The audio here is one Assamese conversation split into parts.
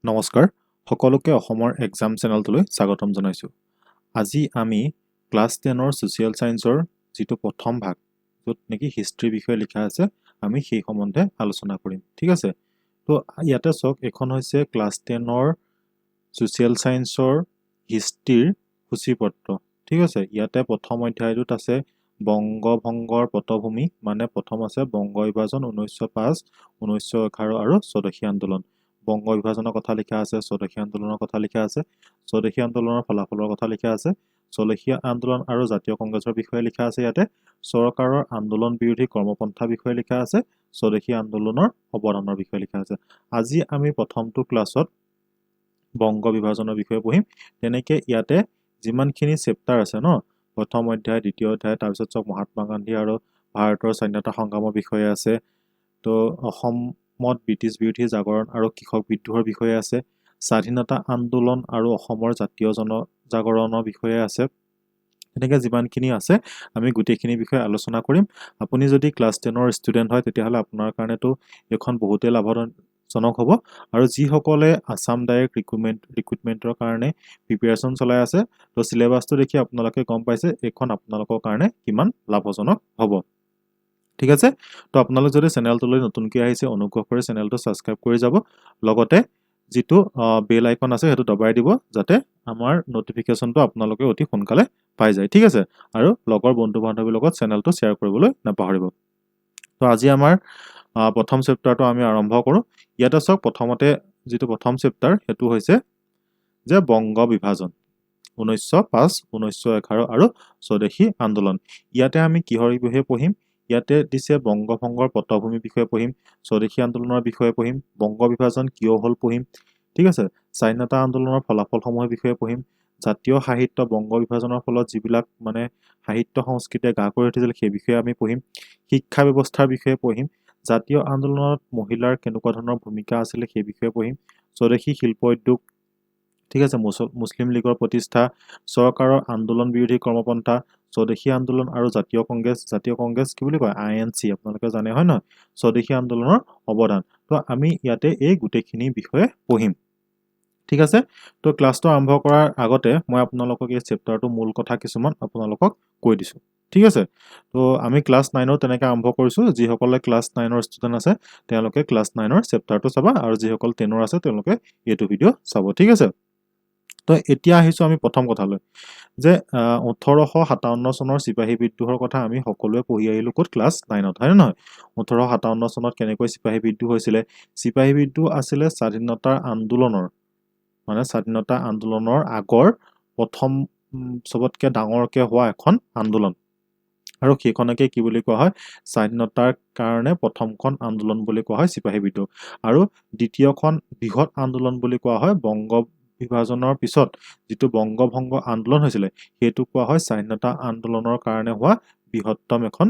নমস্কাৰ সকলোকে অসমৰ এক্সাম চেনেলটোলৈ স্বাগতম জনাইছোঁ। আজি আমি ক্লাছ 10ৰ ছ'চিয়েল ছায়েন্সৰ যিটো প্ৰথম ভাগ য'ত নেকি হিষ্ট্ৰীৰ বিষয়ে লিখা আছে আমি সেই সম্বন্ধে আলোচনা কৰিম। ঠিক আছে, তো ইয়াতে চাওক এখন হৈছে ক্লাছ 10ৰ ছ'চিয়েল ছায়েন্সৰ হিষ্ট্ৰীৰ সূচীপত্ৰ। ঠিক আছে, ইয়াতে প্ৰথম অধ্যায়টোত আছে বংগভংগৰ পটভূমি, মানে প্ৰথম আছে বংগ বিভাজন 1905, 1911 আৰু স্বদেশী আন্দোলন। বংগ বিভাজনৰ কথা লিখা আছে, স্বদেশী আন্দোলনৰ কথা লিখা আছে, স্বদেশী আন্দোলনৰ ফলাফলৰ কথা লিখা আছে, স্বদেশী আন্দোলন আৰু জাতীয় কংগ্ৰেছৰ বিষয়ে লিখা আছে। ইয়াতে চৰকাৰৰ আন্দোলন বিৰোধী কৰ্মপন্থা বিষয়ে লিখা আছে, স্বদেশী আন্দোলনৰ অৱদানৰ বিষয়ে লিখা আছে। আজি আমি প্ৰথমটো ক্লাছত বংগ বিভাজনৰ বিষয়ে পঢ়িম। তেনেকে ইয়াতে যিমানখিনি চেপ্টাৰ আছে ন, প্ৰথম অধ্যায়, দ্বিতীয় অধ্যায়, তাৰপিছত চব মহাত্মা গান্ধী আৰু ভাৰতৰ স্বাধীনতা সংগ্ৰামৰ বিষয়ে আছে। তো অসমত ব্ৰিটিছ বিৰোধী জাগৰণ আৰু কৃষক বিদ্ৰোহৰ বিষয়ে আছে, স্বাধীনতা আন্দোলন আৰু অসমৰ জাতীয় জনজাগৰণৰ বিষয়ে আছে। এনেকৈ যিমানখিনি আছে আমি গোটেইখিনি বিষয়ে আলোচনা কৰিম। আপুনি যদি ক্লাছ 10ৰ ষ্টুডেণ্ট হয় তেতিয়াহ'লে আপোনাৰ কাৰণেতো এইখন বহুতেই লাভজনক হ'ব। আৰু যিসকলে আছাম ডাইৰেক্ট ৰিক্ৰুটমেণ্টৰ কাৰণে প্ৰিপেৰেশ্যন চলাই আছে, তো চিলেবাছটো দেখি আপোনালোকে গম পাইছে এইখন আপোনালোকৰ কাৰণে কিমান লাভজনক হ'ব। ঠিক আছে, তো আপোনালোক যদি চেনেলটোলৈ নতুনকৈ আহিছে অনুগ্ৰহ কৰি চেনেলটো ছাবস্ক্ৰাইব কৰি যাব, লগতে যিটো বেল আইকন আছে সেইটো দবাই দিব যাতে আমাৰ নটিফিকেশ্যনটো আপোনালোকে অতি সোনকালে পাই যায়। ঠিক আছে, আৰু লগৰ বন্ধু বান্ধৱীৰ লগত চেনেলটো শ্বেয়াৰ কৰিবলৈ নাপাহৰিব। তো আজি আমাৰ প্ৰথম চেপ্টাৰটো আমি আৰম্ভ কৰোঁ। ইয়াতে চাওক, প্ৰথমতে যিটো প্ৰথম চেপ্টাৰ সেইটো হৈছে যে বংগ বিভাজন 1905, 1911 আৰু স্বদেশী আন্দোলন। ইয়াতে আমি কিহৰ বিষয়ে পঢ়িম? ইয়াতে দিছে বংগভংগৰ পটভূমিৰ বিষয়ে পঢ়িম, স্বদেশী আন্দোলনৰ বিষয়ে পঢ়িম, বংগ বিভাজন কিয় হ'ল পঢ়িম। ঠিক আছে, স্বাধীনতা আন্দোলনৰ ফলাফলসমূহৰ বিষয়ে পঢ়িম, জাতীয় সাহিত্য বংগ বিভাজনৰ ফলত যিবিলাক মানে সাহিত্য সংস্কৃতিয়ে গা কৰি উঠিছিল সেই বিষয়ে আমি পঢ়িম, শিক্ষা ব্যৱস্থাৰ বিষয়ে পঢ়িম, জাতীয় আন্দোলনত মহিলাৰ কেনেকুৱা ধৰণৰ ভূমিকা আছিলে সেই বিষয়ে পঢ়িম, স্বদেশী শিল্প উদ্যোগ, ঠিক আছে, মুছলিম লীগৰ প্ৰতিষ্ঠা, চৰকাৰৰ আন্দোলন বিৰোধী কৰ্মপন্থা, স্বদেশী আন্দোলন আৰু জাতীয় কংগ্ৰেছ কি বুলি কয়? INC, আপোনালোকে জানে হয় নহয়, স্বদেশী আন্দোলনৰ অৱদান। তো আমি ইয়াতে এই গোটেইখিনি বিষয়ে পঢ়িম। ঠিক আছে, তো ক্লাছটো আৰম্ভ কৰাৰ আগতে মই আপোনালোকক এই চেপ্টাৰটো মূল কথা কিছুমান আপোনালোকক কৈ দিছোঁ। ঠিক আছে, তো আমি ক্লাছ 9ৰ তেনেকৈ আৰম্ভ কৰিছোঁ। যিসকলে ক্লাছ 9ৰ ষ্টুডেণ্ট আছে তেওঁলোকে ক্লাছ 9ৰ চেপ্টাৰটো চাবা, আৰু যিসকল 10ৰ আছে তেওঁলোকে এইটো ভিডিঅ' চাব। ঠিক আছে, তো এতিয়া আহিছোঁ আমি প্ৰথম কথালৈ, যে 1857 চনৰ চিপাহী বিদ্ৰোহৰ কথা আমি সকলোৱে পঢ়ি আহিলোঁ ক'ত? ক্লাছ 9ত, হয় নে নহয়? 1857 চনত কেনেকৈ চিপাহী বিদ্ৰোহ হৈছিলে? চিপাহী বিদ্ৰোহ আছিলে স্বাধীনতাৰ আন্দোলনৰ, মানে স্বাধীনতা আন্দোলনৰ আগৰ প্ৰথম চবতকৈ ডাঙৰকৈ হোৱা এখন আন্দোলন, আৰু সেইখনকে কি বুলি কোৱা হয়? স্বাধীনতাৰ কাৰণে প্ৰথমখন আন্দোলন বুলি কোৱা হয় চিপাহী বিদ্ৰোহ। আৰু দ্বিতীয়খন বৃহৎ আন্দোলন বুলি কোৱা হয় বংগ বিভাজনৰ পিছত যিটো বংগভংগ আন্দোলন হৈছিলে সেইটো কোৱা হয় স্বাধীনতা আন্দোলনৰ কাৰণে হোৱা বৃহত্তম এখন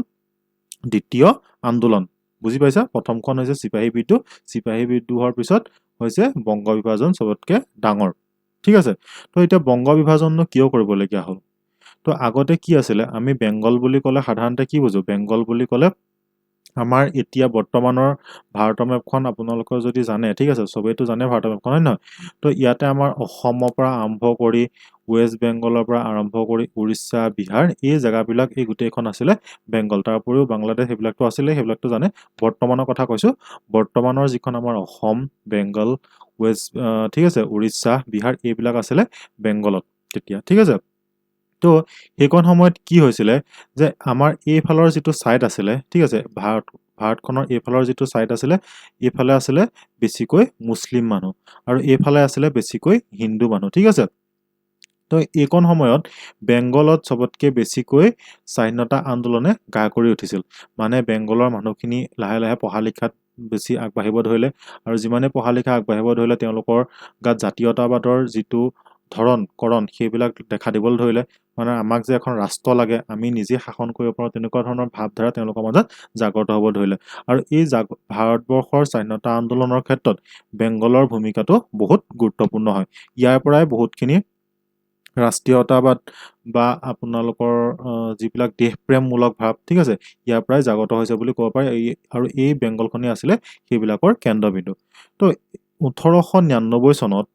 দ্বিতীয় আন্দোলন। বুজি পাইছা? প্ৰথমখন হৈছে চিপাহী বিদ্ৰোহ, চিপাহী বিদ্ৰোহৰ পিছত হৈছে বংগ বিভাজন চবতকৈ ডাঙৰ। ঠিক আছে, তো এতিয়া বংগ বিভাজননো কিয় কৰিবলগীয়া হ'ল? তো আগতে কি আছিলে? আমি বেংগল বুলি ক'লে সাধাৰণতে কি বুজো? বেংগল বুলি ক'লে আমাৰ এতিয়া বৰ্তমানৰ ভাৰতৰ মেপখন আপোনালোকৰ যদি জানে, ঠিক আছে, চবেইতো জানে ভাৰতৰ মেপখন, হয় নহয়? তো ইয়াতে আমাৰ অসমৰ পৰা আৰম্ভ কৰি ৱেষ্ট বেংগলৰ পৰা আৰম্ভ কৰি উৰিষ্যা, বিহাৰ, এই জেগাবিলাক এই গোটেইখন আছিলে বেংগল। তাৰ উপৰিও বাংলাদেশ সেইবিলাকতো আছিলে, সেইবিলাকতো জানে। বৰ্তমানৰ কথা কৈছোঁ, বৰ্তমানৰ যিখন আমাৰ অসম, বেংগল, ৱেষ্ট, ঠিক আছে, উৰিষ্যা, বিহাৰ, এইবিলাক আছিলে বেংগলত তেতিয়া। ঠিক আছে, তো সেইখন সময়ত কি হৈছিলে যে আমাৰ এইফালৰ যিটো ছাইড আছিলে, ঠিক আছে, ভাৰতখনৰ এইফালৰ যিটো ছাইড আছিলে, এইফালে আছিলে বেছিকৈ মুছলিম মানুহ আৰু এইফালে আছিলে বেছিকৈ হিন্দু মানুহ। ঠিক আছে, তো এইকণ সময়ত বেংগলত চবতকৈ বেছিকৈ স্বাধীনতা আন্দোলনে গা কৰি উঠিছিল। মানে বেংগলৰ মানুহখিনি লাহে লাহে পঢ়া লিখাত বেছি আগবাঢ়িব ধৰিলে, আৰু যিমানে পঢ়া লিখা আগবাঢ়িব ধৰিলে তেওঁলোকৰ গাত জাতীয়তাবাদৰ যিটো কৰণ সেইবিলাক দেখা দিবলৈ ধৰিলে। মানে আমাক যে এখন ৰাষ্ট্ৰ লাগে, আমি নিজে শাসন কৰিব পাৰোঁ, তেনেকুৱা ধৰণৰ ভাৱধাৰা তেওঁলোকৰ মাজত জাগ্ৰত হ'ব ধৰিলে। আৰু এই ভাৰতবৰ্ষৰ স্বাধীনতা আন্দোলনৰ ক্ষেত্ৰত বেংগলৰ ভূমিকাটো বহুত গুৰুত্বপূৰ্ণ হয়। ইয়াৰ পৰাই বহুতখিনি ৰাষ্ট্ৰীয়তাবাদ বা আপোনালোকৰ যিবিলাক দেশপ্ৰেমমূলক ভাৱ, ঠিক আছে, ইয়াৰ পৰাই জাগ্ৰত হৈছে বুলি ক'ব পাৰি। আৰু এই বেংগলখনেই আছিলে সেইবিলাকৰ কেন্দ্ৰবিন্দু। তো 1899 চনত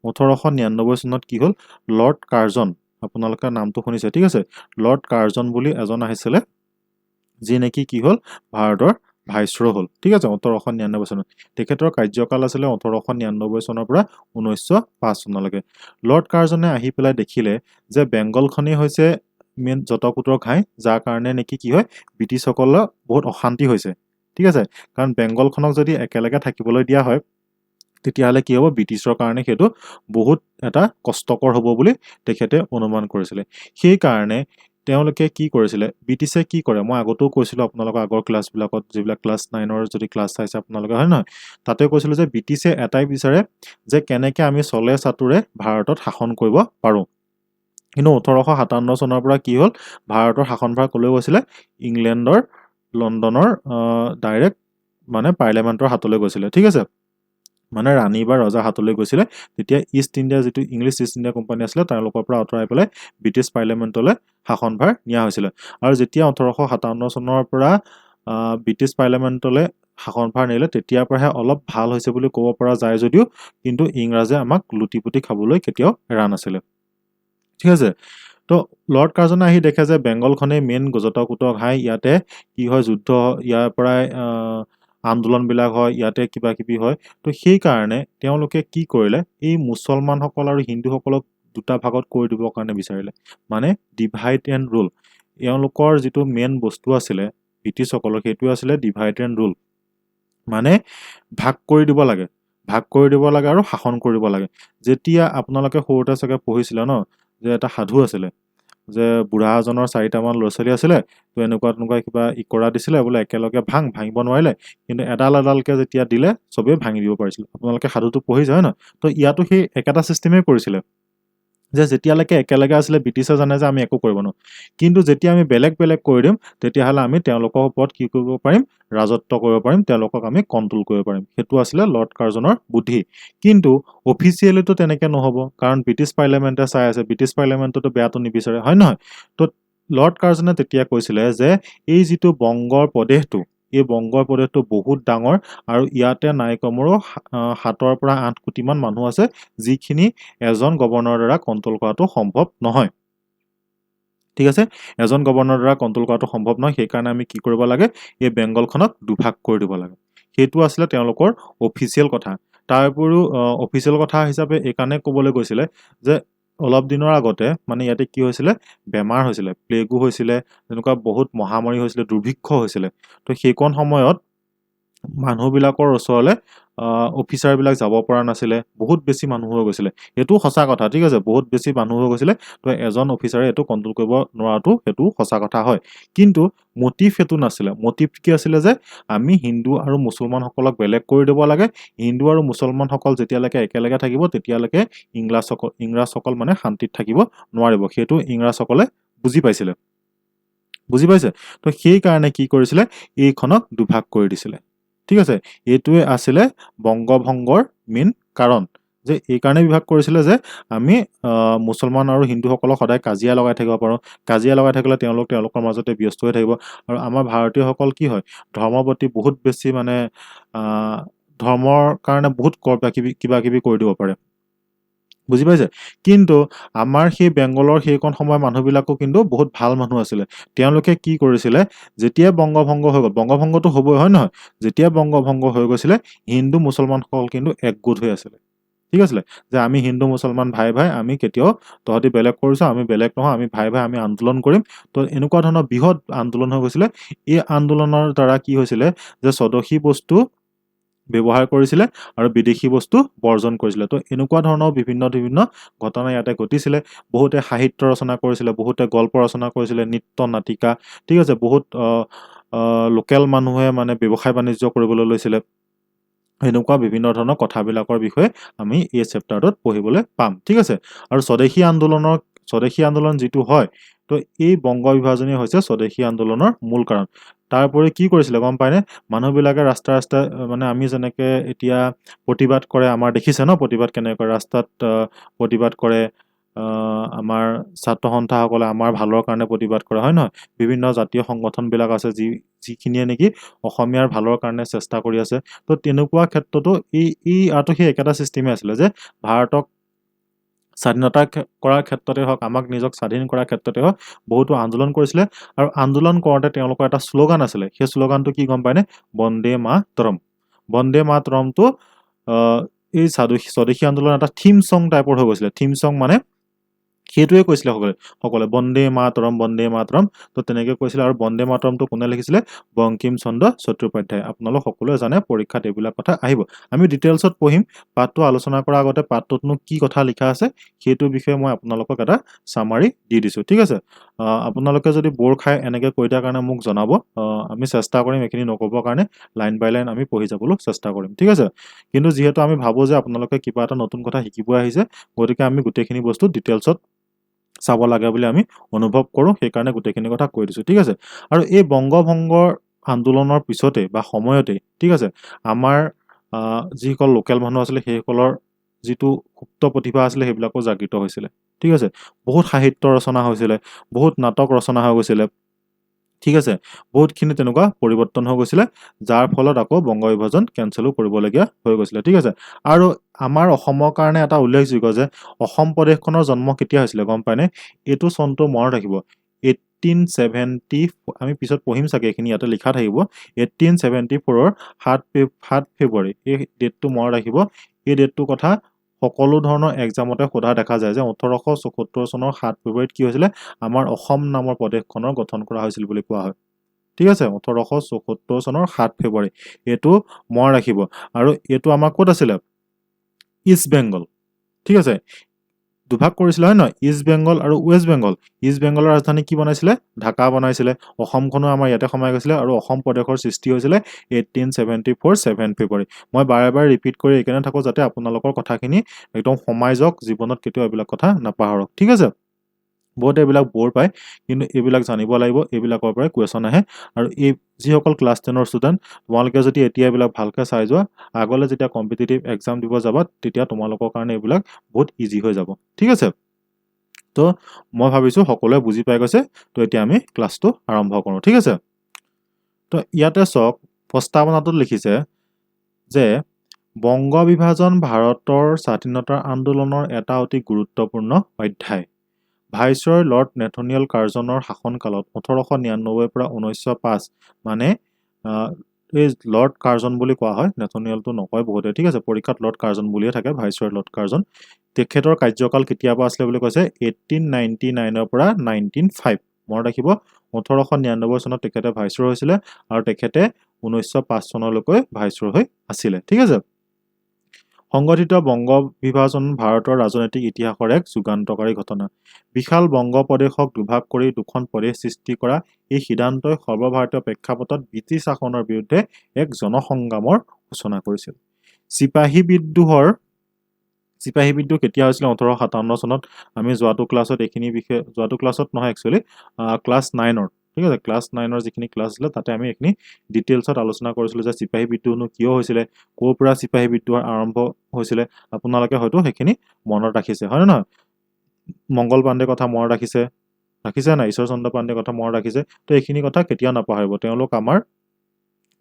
1899 চনত কি হ'ল, লৰ্ড কাৰ্জন, আপোনালোকে নামটো শুনিছে, ঠিক আছে, লৰ্ড কাৰ্জন বুলি এজন আহিছিলে, যি নেকি কি হ'ল ভাৰতৰ ভাইচৰয় হ'ল, ঠিক আছে, 1899 চনত। তেখেতৰ কাৰ্যকাল আছিলে 1899 চনৰ পৰা 1905 চনলৈকে। লৰ্ড কাৰ্জনে আহি পেলাই দেখিলে যে বেংগলখনেই হৈছে মেইন জটকুটৰ ঘাই, যাৰ কাৰণে নেকি কি হয় ব্ৰিটিছসকলৰ বহুত অশান্তি হৈছে, ঠিক আছে, কাৰণ বেংগলখনক যদি একেলগে থাকিবলৈ দিয়া হয় তেতিয়াহ'লে কি হ'ব, ব্ৰিটিছৰ কাৰণে সেইটো বহুত এটা কষ্টকৰ হ'ব বুলি তেখেতে অনুমান কৰিছিলে। সেইকাৰণে তেওঁলোকে কি কৰিছিলে, ব্ৰিটিছে কি কৰে, মই আগতেও কৈছিলোঁ আপোনালোকৰ আগৰ ক্লাছবিলাকত, যিবিলাক ক্লাছ 9ৰ যদি ক্লাছ চাইছে আপোনালোকে, হয় নহয়, তাতে কৈছিলোঁ যে ব্ৰিটিছে এটাই বিচাৰে যে কেনেকৈ আমি চলে চাতুৰে ভাৰতত শাসন কৰিব পাৰোঁ। কিন্তু 1857 চনৰ পৰা কি হ'ল, ভাৰতৰ শাসনভাৰ ক'লৈ গৈছিলে, ইংলেণ্ডৰ লণ্ডনৰ ডাইৰেক্ট মানে পাৰ্লিয়ামেণ্টৰ হাতলৈ গৈছিলে, ঠিক আছে, মানে ৰাণী বা ৰজাৰ হাতলৈ গৈছিলে। তেতিয়া ইষ্ট ইণ্ডিয়া যিটো ইংলিছ ইষ্ট ইণ্ডিয়া কোম্পানী আছিলে তেওঁলোকৰ পৰা আঁতৰাই পেলাই ব্ৰিটিছ পাৰ্লিয়ামেণ্টলৈ শাসনভাৰ নিয়া হৈছিলে। আৰু যেতিয়া 1857 চনৰ পৰা ব্ৰিটিছ পাৰ্লিয়ামেণ্টলৈ শাসনভাৰ নিলে, তেতিয়াৰ পৰাহে অলপ ভাল হৈছে বুলি ক'ব পৰা যায় যদিও কিন্তু ইংৰাজে আমাক লুটি-পুটি খাবলৈ কেতিয়াও এৰা নাছিলে, ঠিক আছে। তো লৰ্ড কাৰ্জনে আহি দেখে যে বেংগলখনেই মেইন জটকুটৰ ঘাই, ইয়াতে কি হয় যুদ্ধ, ইয়াৰ পৰাই আন্দোলনবিলাক হয়, ইয়াতে কিবা কিবি হয়। তো সেইকাৰণে তেওঁলোকে কি কৰিলে, এই মুছলমানসকল আৰু হিন্দুসকলক দুটা ভাগত কৰি দিবৰ কাৰণে বিচাৰিলে, মানে ডিভাইড এণ্ড ৰুল। এওঁলোকৰ যিটো মেইন বস্তু আছিলে ব্ৰিটিছসকলৰ, সেইটো আছিলে ডিভাইড এণ্ড ৰুল, মানে ভাগ কৰি দিব লাগে, ভাগ কৰি দিব লাগে আৰু শাসন কৰিব লাগে। যেতিয়া আপোনালোকে সৰুতে চাগে পঢ়িছিলে ন, যে এটা সাধু আছিলে যে বুঢ়া এজনৰ 4টামান ল'ৰা ছোৱালী আছিলে, তো এনেকুৱা তেনেকুৱা কিবা ইকৰা দিছিলে, বোলে একেলগে ভাঙিব নোৱাৰিলে, কিন্তু এডাল এডালকে যেতিয়া দিলে চবেই ভাঙি দিব পাৰিছিল। আপোনালোকে সাধুটো পঢ়িছে, হয় নহয়? তো ইয়াতো সেই একেটা চিষ্টেমেই কৰিছিলে, যে যেতিয়ালৈকে একেলগে আছিলে ব্ৰিটিছে জানে যে আমি একো কৰিব নোৱাৰোঁ, কিন্তু যেতিয়া আমি বেলেগ বেলেগ কৰি দিম তেতিয়াহ'লে আমি তেওঁলোকৰ ওপৰত কি কৰিব পাৰিম, ৰাজত্ব কৰিব পাৰিম, তেওঁলোকক আমি কণ্ট্ৰল কৰিব পাৰিম। সেইটো আছিলে লৰ্ড কাৰ্জনৰ বুদ্ধি। কিন্তু অফিচিয়েলিটো তেনেকৈ নহ'ব, কাৰণ ব্ৰিটিছ পাৰ্লিয়ামেণ্টে চাই আছে, ব্ৰিটিছ পাৰ্লিয়ামেণ্টতো বেয়াটো নিবিচাৰে, হয় নহয়? তো লৰ্ড কাৰ্জনে তেতিয়া কৈছিলে যে এই যিটো বংগৰ প্ৰদেশটো, এই বংগৰ প্ৰদেশটো বহুত ডাঙৰ, আৰু ইয়াতে নাই কমেও 7 পৰা 8 কোটিমান মানুহ আছে, যিখিনি এজন গভৰ্ণৰৰ দ্বাৰা কণ্ট্ৰল কৰাটো সম্ভৱ নহয়, ঠিক আছে, এজন গভৰ্ণৰৰ দ্বাৰা কণ্ট্ৰল কৰাটো সম্ভৱ নহয়। সেইকাৰণে আমি কি কৰিব লাগে, এই বেংগলখনক দুভাগ কৰি দিব লাগে। সেইটো আছিলে তেওঁলোকৰ অফিচিয়েল কথা। তাৰ উপৰিও অফিচিয়েল কথা হিচাপে এইকাৰণে ক'বলৈ গৈছিলে যে অলপ দিনৰ আগতে মানে ইয়াতে কি হৈছিলে, বেমাৰ হৈছিলে, প্লেগো হৈছিলে, তেনেকুৱা বহুত মহামাৰী হৈছিলে, দুৰ্ভিক্ষ হৈছিলে। তো সেইকণ সময়ত মানুহবিলাকৰ ওচৰলৈ অফিচাৰবিলাক যাব পৰা নাছিলে, বহুত বেছি মানুহ হৈ গৈছিলে। এইটো সঁচা কথা, ঠিক আছে, বহুত বেছি মানুহ হৈ গৈছিলে। তো এজন অফিচাৰে এইটো কণ্ট্ৰল কৰিব নোৱাৰাটো সেইটো সঁচা কথা হয়, কিন্তু মটিভ সেইটো নাছিলে। মটিভ কি আছিলে, যে আমি হিন্দু আৰু মুছলমানসকলক বেলেগ কৰি দিব লাগে, হিন্দু আৰু মুছলমানসকল যেতিয়ালৈকে একেলগে থাকিব তেতিয়ালৈকে ইংৰাজসকল মানে শান্তিত থাকিব নোৱাৰিব। সেইটো ইংৰাজসকলে বুজি পাইছিলে, বুজি পাইছে? তো সেইকাৰণে কি কৰিছিলে, এইখনক দুভাগ কৰি দিছিলে, ঠিক আছে। এইটোৱে আছিলে বংগভংগৰ মেইন কাৰণ, যে এইকাৰণে বিভাগ কৰিছিলে যে আমি মুছলমান আৰু হিন্দুসকলক সদায় কাজিয়া লগাই থাকিব পাৰোঁ, কাজিয়া লগাই থাকিলে তেওঁলোকৰ মাজতে ব্যস্ত হৈ থাকিব। আৰু আমাৰ ভাৰতীয়সকল কি হয়, ধৰ্মৰ প্ৰতি বহুত বেছি মানে ধৰ্মৰ কাৰণে বহুত কিবা কিবি কৰি দিব পাৰে, বুজি পাইছে? কিন্তু আমাৰ সেই বেংগলৰ সেইকণ সময়ৰ মানুহবিলাকো কিন্তু বহুত ভাল মানুহ আছিলে। তেওঁলোকে কি কৰিছিলে, যেতিয়া বংগভংগ হৈ গ'ল, বংগভংগটো হ'বই, হয় নহয়? যেতিয়া বংগভংগ হৈ গৈছিলে, হিন্দু মুছলমানসকল কিন্তু একগোট হৈ আছিলে, ঠিক আছিলে, যে আমি হিন্দু মুছলমান ভাই ভাই, আমি কেতিয়াও তহঁতি বেলেগ কৰিছ, আমি বেলেগ নহয়, আমি ভাই ভাই, আমি আন্দোলন কৰিম। তো এনেকুৱা ধৰণৰ বৃহৎ আন্দোলন হৈ গৈছিলে। এই আন্দোলনৰ দ্বাৰা কি হৈছিলে, যে স্বদেশী বস্তু ব্যৱহাৰ কৰিছিলে আৰু বিদেশী বস্তু বৰ্জন কৰিছিলে। তো এনেকুৱা ধৰণৰ বিভিন্ন ঘটনা ইয়াতে ঘটিছিলে। বহুতে সাহিত্য ৰচনা কৰিছিলে, বহুতে গল্প ৰচনা কৰিছিলে, নৃত্য নাটিকা, ঠিক আছে, বহুত লোকেল মানুহে মানে ব্যৱসায় বাণিজ্য কৰিবলৈ লৈছিলে। এনেকুৱা বিভিন্ন ধৰণৰ কথাবিলাকৰ বিষয়ে আমি এই চেপ্টাৰটোত পঢ়িবলৈ পাম, ঠিক আছে। আৰু স্বদেশী আন্দোলন যিটো হয়, তো এই বংগ বিভাজনেই হৈছে স্বদেশী আন্দোলনৰ মূল কাৰণ। তাৰোপৰি কি কৰিছিলে গম পায়নে, মানুহবিলাকে ৰাস্তাই মানে আমি যেনেকৈ এতিয়া প্ৰতিবাদ কৰে, আমাৰ দেখিছে ন প্ৰতিবাদ কেনেকৈ কৰে, ৰাস্তাত প্ৰতিবাদ কৰে, আমাৰ ছাত্ৰ সন্থাসকলে আমাৰ ভালৰ কাৰণে প্ৰতিবাদ কৰে, হয় নহয়? বিভিন্ন জাতীয় সংগঠনবিলাক আছে যিখিনিয়ে নেকি অসমীয়াৰ ভালৰ কাৰণে চেষ্টা কৰি আছে। তো তেনেকুৱা ক্ষেত্ৰতো আৰু সেই একেটা ছিষ্টেমে আছিলে যে ভাৰতক স্বাধীনতা কৰাৰ ক্ষেত্ৰতে হওক, আমাক নিজক স্বাধীন কৰাৰ ক্ষেত্ৰতে হওক, বহুতো আন্দোলন কৰিছিলে। আৰু আন্দোলন কৰোঁতে তেওঁলোকৰ এটা শ্লোগান আছিলে। সেই শ্লোগানটো কি গম পায়নে? বন্দে মাতৰম। বন্দে মাতৰমটো এই স্বদেশী আন্দোলন এটা থিম ছং টাইপৰ হৈ গৈছিলে। থিম ছং মানে সেইটোৱে কৈছিলে সকলে বন্দে মাতৰম। তো তেনেকৈ কৈছিলে। আৰু বন্দে মাতৰমটো কোনে লিখিছিলে? বংকিম চন্দ্ৰ চট্টোপাধ্যায়। আপোনালোক সকলোৱে জানে, পৰীক্ষাত এইবিলাক কথা আহিব। আমি ডিটেইলছত পঢ়িম। পাঠটো আলোচনা কৰাৰ আগতে পাঠটোতনো কি কথা লিখা আছে সেইটোৰ বিষয়ে মই আপোনালোকক এটা চামাৰি দি দিছোঁ, ঠিক আছে? আপোনালোকে যদি বৰ খাই এনেকৈ কৈ দিয়াৰ কাৰণে মোক জনাব। আমি চেষ্টা কৰিম এইখিনি নক'বৰ কাৰণে। লাইন বাই লাইন আমি পঢ়ি যাবলৈ চেষ্টা কৰিম, ঠিক আছে? কিন্তু যিহেতু আমি ভাবোঁ যে আপোনালোকে কিবা এটা নতুন কথা শিকিব আহিছে, গতিকে আমি গোটেইখিনি বস্তু ডিটেইলছত চাব লাগে বুলি আমি অনুভৱ কৰোঁ। সেইকাৰণে গোটেইখিনি কথা কৈ দিছোঁ, ঠিক আছে? আৰু এই বংগভংগৰ আন্দোলনৰ পিছতে বা সময়তে, ঠিক আছে, আমাৰ যিসকল লোকেল মানুহ আছিলে সেইসকলৰ যিটো সুপ্ত প্ৰতিভা আছিলে সেইবিলাকো জাগৃত হৈছিলে, ঠিক আছে? বহুত সাহিত্য ৰচনা হৈছিলে, বহুত নাটক ৰচনা হৈ গৈছিলে, ঠিক আছে? বহুতখিনি তেনেকুৱা পৰিৱৰ্তন হৈ গৈছিলে, যাৰ ফলত আকৌ বংগ বিভাজন কেঞ্চেলো কৰিবলগীয়া হৈ গৈছিলে, ঠিক আছে? আৰু আমাৰ অসমৰ কাৰণে এটা উল্লেখযোগ্য যে অসম প্ৰদেশখনৰ জন্ম কেতিয়া হৈছিলে গম পায়নে? এইটো চনটো মনত ৰাখিব। 1870, আমি পিছত পঢ়িম চাগে, এইখিনি ইয়াতে লিখা থাকিব। 1874 7 ফেব্ৰুৱাৰী, এই ডেটটো মনত ৰাখিব। এই ডেটটোৰ কথা সকলো ধৰণৰ এক্সামতে সোধা দেখা যায় যে 1874 চনৰ 7 ফেব্ৰুৱাৰীত কি হৈছিলে? আমাৰ অসম নামৰ প্ৰদেশখনৰ গঠন কৰা হৈছিল বুলি কোৱা হয়, ঠিক আছে? 1874 চনৰ 7 ফেব্ৰুৱাৰী, এইটো মনত ৰাখিব। আৰু এইটো আমাৰ ক'ত আছিলে? ইষ্ট বেংগল, ঠিক আছে? দুভাগ কৰিছিলে, হয় নহয়? ইষ্ট বেংগল আৰু ৱেষ্ট বেংগল। ইষ্ট বেংগলৰ ৰাজধানী কি বনাইছিলে? ঢাকা বনাইছিলে। অসমখনো আমাৰ ইয়াতে সোমাই গৈছিলে আৰু অসম প্ৰদেশৰ সৃষ্টি হৈছিলে 1874 7 ফেব্ৰুৱাৰী। মই বাৰে বাৰে ৰিপিট কৰি এইকাৰণে থাকোঁ যাতে আপোনালোকৰ কথাখিনি একদম সোমাই যাওক, জীৱনত কেতিয়াও এইবিলাক কথা নাপাহৰক, ঠিক আছে? বহুতে এইবিলাক বৰ পায়, কিন্তু এইবিলাক জানিব লাগিব। এইবিলাকৰ পৰাই কুৱেশ্যন আহে। আৰু এই যিসকল ক্লাছ 10ৰ ষ্টুডেণ্ট, তোমালোকে যদি এতিয়া এইবিলাক ভালকৈ চাই যোৱা, আগলৈ যেতিয়া কম্পিটিটিভ এক্সাম দিব যাবা তেতিয়া তোমালোকৰ কাৰণে এইবিলাক বহুত ইজি হৈ যাব, ঠিক আছে? তো মই ভাবিছোঁ সকলোৱে বুজি পাই গৈছে। তো এতিয়া আমি ক্লাছটো আৰম্ভ কৰোঁ, ঠিক আছে? তো ইয়াতে চাওক, প্ৰস্তাৱনাটোত লিখিছে যে বংগ বিভাজন ভাৰতৰ স্বাধীনতাৰ আন্দোলনৰ এটা অতি গুৰুত্বপূৰ্ণ অধ্যায়। ভাইচৰয় লৰ্ড নেথনিয়েল কাৰ্জনৰ শাসনকালত 1899 পৰা 1905, মানে এই লৰ্ড কাৰ্জন বুলি কোৱা হয়, নেথনিয়েলটো নকয় বহুতে, ঠিক আছে? পৰীক্ষাত লৰ্ড কাৰ্জন বুলিয়ে থাকে, ভাইচৰয় লৰ্ড কাৰ্জন। তেখেতৰ কাৰ্যকাল কেতিয়াৰ পৰা আছিলে বুলি কৈছে? 1899 পৰা 1905। মনত ৰাখিব, 1899 চনত তেখেতে ভাইচৰয় হৈছিলে আৰু তেখেতে 1905 চনলৈকে ভাইচৰয় হৈ আছিলে, ঠিক আছে? সংগঠিত বংগ বিভাজন ভাৰতৰ ৰাজনৈতিক ইতিহাসৰ এক যুগান্তকাৰী ঘটনা। বিশাল বংগ প্ৰদেশক দুভাগ কৰি দুখন প্ৰদেশ সৃষ্টি কৰা এই সিদ্ধান্তই সৰ্বভাৰতীয় প্ৰেক্ষাপটত ব্ৰিটিছ শাসনৰ বিৰুদ্ধে এক জনসংগ্ৰামৰ সূচনা কৰিছিল। চিপাহী বিদ্ৰোহ কেতিয়া হৈছিলে? 1857 চনত। আমি যোৱাটো ক্লাছত এইখিনি বিষয়ে, যোৱাটো ক্লাছত নহয় একচুৱেলি, ক্লাছ 9ৰ, ঠিক আছে? ক্লাছ 9ৰ যিখিনি ক্লাছ আছিলে তাতে আমি এইখিনি ডিটেইলছত আলোচনা কৰিছিলোঁ যে চিপাহী বিদ্ৰোহনো কিয় হৈছিলে, ক'ৰ পৰা চিপাহী বিদ্ৰোহ আৰম্ভ হৈছিলে। আপোনালোকে হয়তো সেইখিনি মনত ৰাখিছে, হয় নে নহয়? মংগল পাণ্ডেৰ কথা মনত ৰাখিছে নাই? ঈশ্বৰচন্দ্ৰ পাণ্ডেৰ কথা মনত ৰাখিছে। তো এইখিনি কথা কেতিয়াও নাপাহৰিব। তেওঁলোক আমাৰ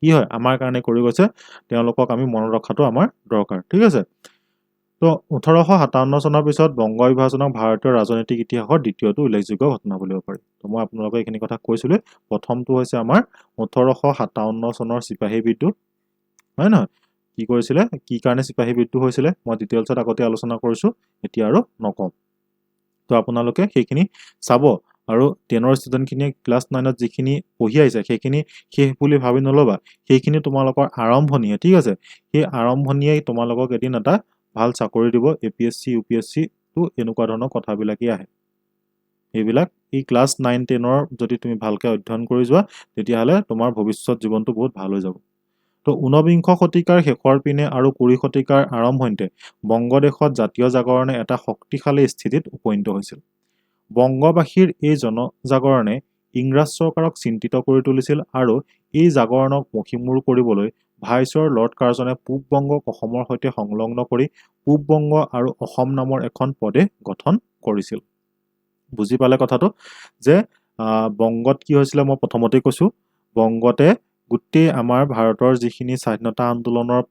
কি হয়? আমাৰ কাৰণে কৰি গৈছে। তেওঁলোকক আমি মনত ৰখাটো আমাৰ দৰকাৰ, ঠিক আছে? তো 1857 চনৰ পিছত বংগ বিভাজনক ভাৰতীয় ৰাজনৈতিক ইতিহাসৰ দ্বিতীয়টো উল্লেখযোগ্য ঘটনা বুলিব পাৰি। তো মই আপোনালোকক এইখিনি কথা কৈছিলোঁ। প্ৰথমটো হৈছে আমাৰ 1857 চনৰ চিপাহী বিদ্ৰোহ, হয় নহয়? কি কৰিছিলে? কি কাৰণে চিপাহী বিদ্ৰোহ হৈছিলে মই ডিটেইলছত আগতে আলোচনা কৰিছোঁ, এতিয়া আৰু নকওঁ। তো আপোনালোকে সেইখিনি চাব। আৰু 10ৰ ষ্টুডেণ্টখিনিয়ে ক্লাছ 9ত যিখিনি পঢ়ি আহিছে সেইখিনি শেষ বুলি ভাবি নল'বা। সেইখিনি তোমালোকৰ আৰম্ভণিহে, ঠিক আছে? সেই আৰম্ভণিয়ে তোমালোকক এদিন এটা ভাল চাকৰি দিব। APSC UPSC তো এনেকুৱা ধৰণৰ কথাবিলাকেই আহে। এইবিলাক এই ক্লাছ 9 10ৰ যদি তুমি ভালকৈ অধ্যয়ন কৰি যোৱা তেতিয়াহ'লে তোমাৰ ভৱিষ্যত জীৱনটো বহুত ভাল হৈ যাব। তো 19বিংশ শতিকাৰ শেষৰ পিনে আৰু 20 শতিকাৰ আৰম্ভণিতে বংগদেশত জাতীয় জাগৰণে এটা শক্তিশালী স্থিতিত উপনীত হৈছিল। বংগবাসীৰ এই জনজাগৰণে ইংৰাজ চৰকাৰক চিন্তিত কৰি তুলিছিল আৰু এই জাগৰণক মষিমূৰ কৰিবলৈ ভাইচৰয় লৰ্ড কাৰ্জনে পূব বংগক অসমৰ সৈতে সংলগ্ন কৰি পূব বংগ আৰু অসম নামৰ এখন প্ৰদেশ গঠন কৰিছিল বুজি পালে কথাটো যে বংগত কি হৈছিলে মই প্ৰথমতেই কৈছোঁ বংগতে গোটেই আমাৰ ভাৰতৰ যিখিনি স্বাধীনতা আন্দোলনৰ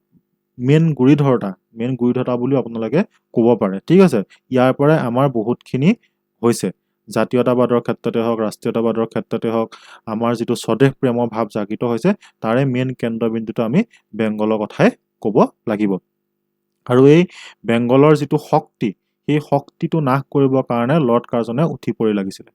মেইন গুৰিধৰ্তা বুলি আপোনালোকে ক'ব পাৰে ঠিক আছে ইয়াৰ পৰাই আমাৰ বহুতখিনি হৈছে জাতীয়তাবাদৰ ক্ষেত্ৰতে হওক ৰাষ্ট্ৰীয়তাবাদৰ ক্ষেত্ৰতে হওক আমাৰ যিটো স্বদেশ প্ৰেমৰ ভাৱ জাগৃত হৈছে তাৰে মেইন কেন্দ্ৰবিন্দুটো আমি বেংগলৰ কথাই ক'ব লাগিব আৰু এই বেংগলৰ যিটো শক্তি সেই শক্তিটো নাশ কৰিবৰ কাৰণে লৰ্ড কাৰ্জনে উঠি পৰি লাগিছিলে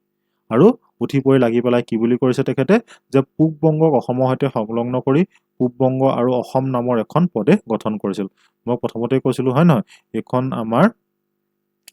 আৰু উঠি পৰি লাগি পেলাই কি বুলি কৰিছে তেখেতে যে পূব বংগক অসমৰ সৈতে সংলগ্ন কৰি পূব বংগ আৰু অসম নামৰ এখন প্ৰদেশ গঠন কৰিছিল মই প্ৰথমতে কৈছিলো হয় নহয় এইখন আমাৰ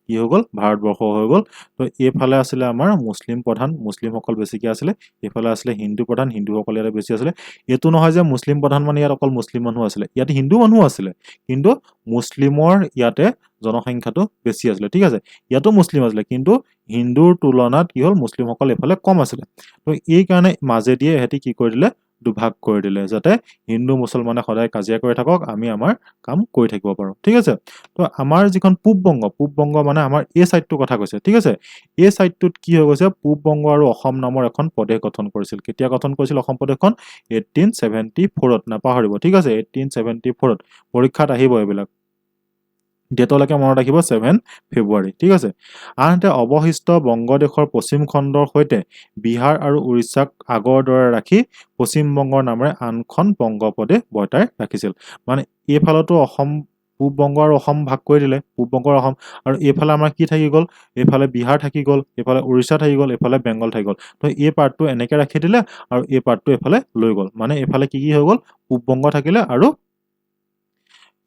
কি হৈ গ'ল ভাৰতবৰ্ষ হৈ গ'ল তো এইফালে আছিলে আমাৰ মুছলিম প্ৰধান মুছলিমসকল বেছিকৈ আছিলে এইফালে আছিলে হিন্দু প্ৰধান হিন্দুসকল ইয়াতে বেছি আছিলে এইটো নহয় যে মুছলিম প্ৰধান মানে ইয়াত অকল মুছলিম মানুহ আছিলে ইয়াত হিন্দু মানুহ আছিলে কিন্তু মুছলিমৰ ইয়াতে জনসংখ্যাটো বেছি আছিলে ঠিক আছে ইয়াতো মুছলিম আছিলে কিন্তু হিন্দুৰ তুলনাত কি হ'ল মুছলিমসকল এইফালে কম আছিলে তো এই কাৰণে মাজেদিয়ে এহেঁতি কি কৰি দিলে দুভাগ কৰি দিলে যাতে হিন্দু মুছলমানে সদায় কাজিয়া কৰি থাকক আমি আমাৰ কাম কৰি থাকিব পাৰোঁ ঠিক আছে তো আমাৰ যিখন পূব বংগ মানে আমাৰ এই ছাইডটোৰ কথা কৈছে ঠিক আছে এই ছাইডটোত কি হৈ গৈছে পূব বংগ আৰু অসম নামৰ এখন প্ৰদেশ গঠন কৰিছিল কেতিয়া গঠন কৰিছিল অসম প্ৰদেশখন 1874ত নাপাহৰিব ঠিক আছে 1874ত পৰীক্ষাত আহিব এইবিলাক ডেটলৈকে মনত ৰাখিব 7 ফেব্ৰুৱাৰী ঠিক আছে আনহাতে অৱশিষ্ট বংগদেশৰ পশ্চিম খণ্ডৰ সৈতে বিহাৰ আৰু উৰিষ্যাক আগৰ দৰে ৰাখি পশ্চিমবংগৰ নামেৰে আনখন বংগপ্ৰদেশ বৰ্তাই ৰাখিছিল মানে এইফালতো অসম পূব বংগ আৰু অসম ভাগ কৰি দিলে পূব বংগৰ অসম আৰু এইফালে আমাৰ কি থাকি গ'ল এইফালে বিহাৰ থাকি গ'ল এইফালে উৰিষ্যা থাকি গ'ল এইফালে বেংগল থাকি গ'ল তো এই পাৰ্টটো এনেকৈ ৰাখি দিলে আৰু এই পাৰ্টটো এইফালে লৈ গ'ল মানে এইফালে কি হৈ গ'ল পূব বংগ থাকিলে আৰু